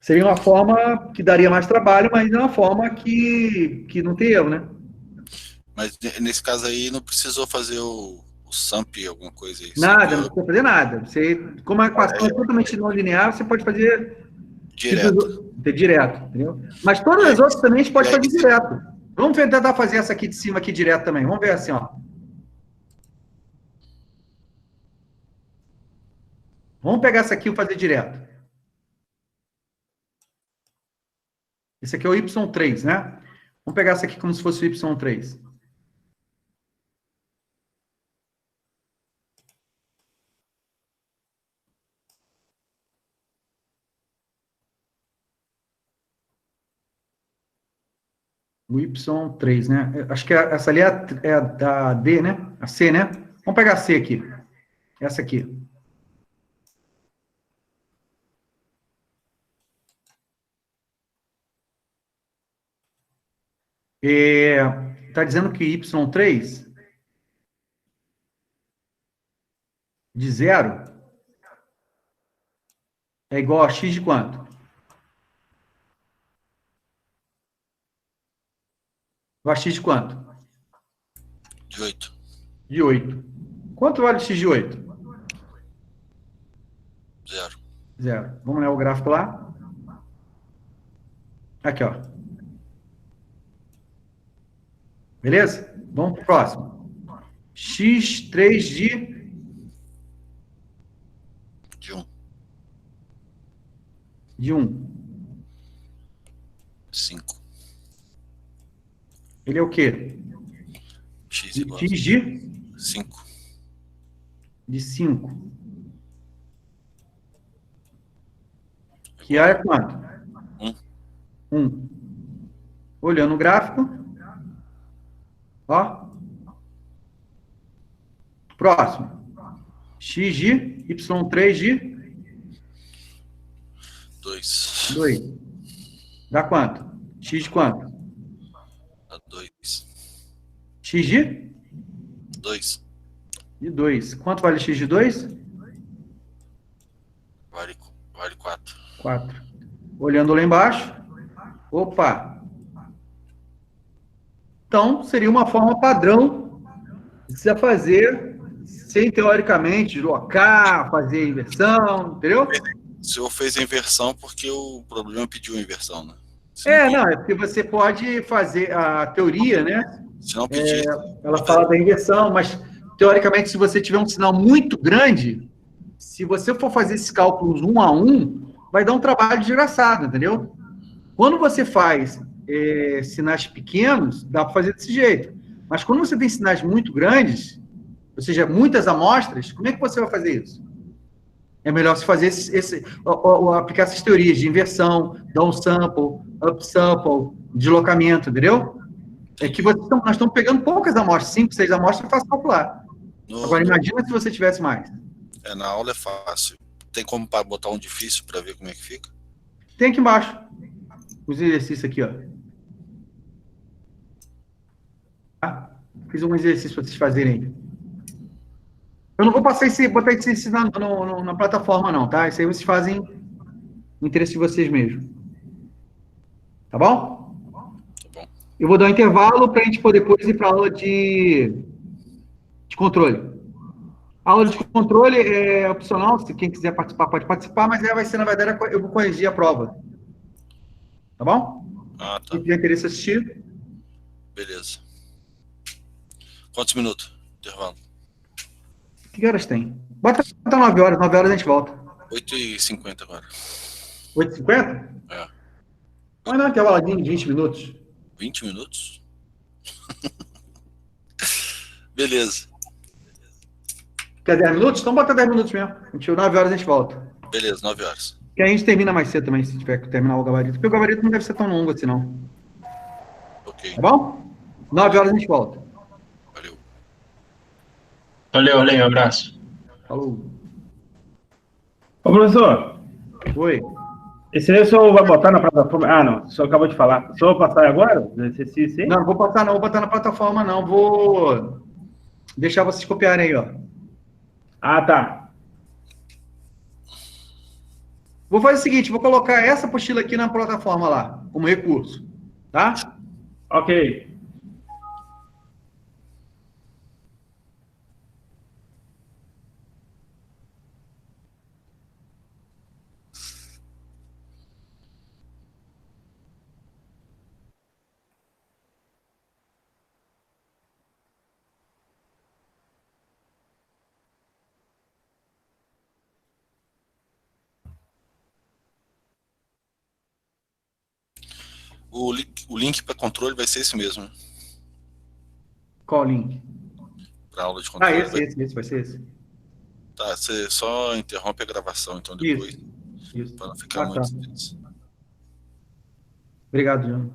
Seria uma forma que daria mais trabalho, mas é uma forma que não tem erro, né? Mas nesse caso aí não precisou fazer o SAMP, alguma coisa aí. Nada, não precisa fazer nada. Você, como a equação é totalmente não linear, você pode fazer direto, entendeu? Mas todas as outras também a gente pode fazer direto. Vamos tentar fazer essa aqui de cima aqui direto também. Vamos ver assim, ó. Vamos pegar essa aqui e fazer direto. Esse aqui é o Y3, né? Vamos pegar essa aqui como se fosse o Y3. O Y3, né? Acho que essa ali é a da D, né? A C, né? Vamos pegar a C aqui. Essa aqui. Está dizendo que Y3 de 0 é igual a X de quanto? Igual a X de quanto? De 8. De 8. Quanto vale X de 8? 0. 0. Vamos ler o gráfico lá? Aqui, ó. Beleza? Vamos para o próximo. X3 De 1. de 1. 5. Ele é o quê? X igual X de 5. 5. Que A é quanto? 1. 1. Olhando o gráfico. Ó. Próximo. X de Y3 de 2. 2. Dá quanto? X de quanto? Dá 2. X de? 2. De 2. Quanto vale X de 2? Vale 4. 4. Olhando lá embaixo. Opa! Então, seria uma forma padrão de se fazer sem, teoricamente, deslocar, fazer inversão, entendeu? O senhor fez a inversão porque o problema pediu a inversão, né? Não, é porque você pode fazer a teoria, né? Se não pedir... Ela fala da inversão, mas, teoricamente, se você tiver um sinal muito grande, se você for fazer esses cálculos 1 a 1, vai dar um trabalho desgraçado, entendeu? Quando você faz sinais pequenos, dá para fazer desse jeito. Mas quando você tem sinais muito grandes, ou seja, muitas amostras, como é que você vai fazer isso? É melhor você fazer aplicar essas teorias de inversão, downsample, upsample, deslocamento, entendeu? É que nós estamos pegando poucas amostras, 5, 6 amostras, é fácil calcular. Agora, imagina se você tivesse mais. Na aula é fácil. Tem como botar um difícil para ver como é que fica? Tem aqui embaixo. Os exercícios aqui, ó. Tá? Fiz um exercício para vocês fazerem. Eu não vou botar esse na plataforma, não, tá? Isso aí vocês fazem no interesse de vocês mesmo. Tá bom? Tá bom. Eu vou dar um intervalo para a gente poder depois ir para a aula de controle. A aula de controle é opcional, se quem quiser participar, pode participar, mas vai ser, na verdade, eu vou corrigir a prova. Tá bom? Ah, tá. Quem tiver interesse em assistir. Beleza. Quantos minutos? Intervalo. Que horas tem? Bota até 9 horas. 9 horas a gente volta. 8h50 agora. 8h50? É. Vamos dar um intervaladinho de 20 minutos. 20 minutos? Beleza. Quer 10 minutos? Então bota 10 minutos mesmo. 9 horas a gente volta. Beleza, 9 horas. Que a gente termina mais cedo também, se tiver que terminar o gabarito. Porque o gabarito não deve ser tão longo assim, não. Ok. Tá bom? 9 horas a gente volta. Valeu. Valeu, um abraço. Falou. Ô, professor, Oi. esse aí o senhor vai botar na plataforma? Ah, não, o senhor acabou de falar. O senhor vai passar agora? Sim? Não vou botar na plataforma, não. Vou deixar vocês copiarem aí, ó. Ah, tá. Vou fazer o seguinte, vou colocar essa apostila aqui na plataforma lá, como recurso. Tá? Ok. O link para controle vai ser esse mesmo. Qual link? Para aula de Ah, controle. esse, vai ser esse. Tá, você só interrompe a gravação, então depois. Isso. Para não ficar Ah, tá. muito extenso. Obrigado, João.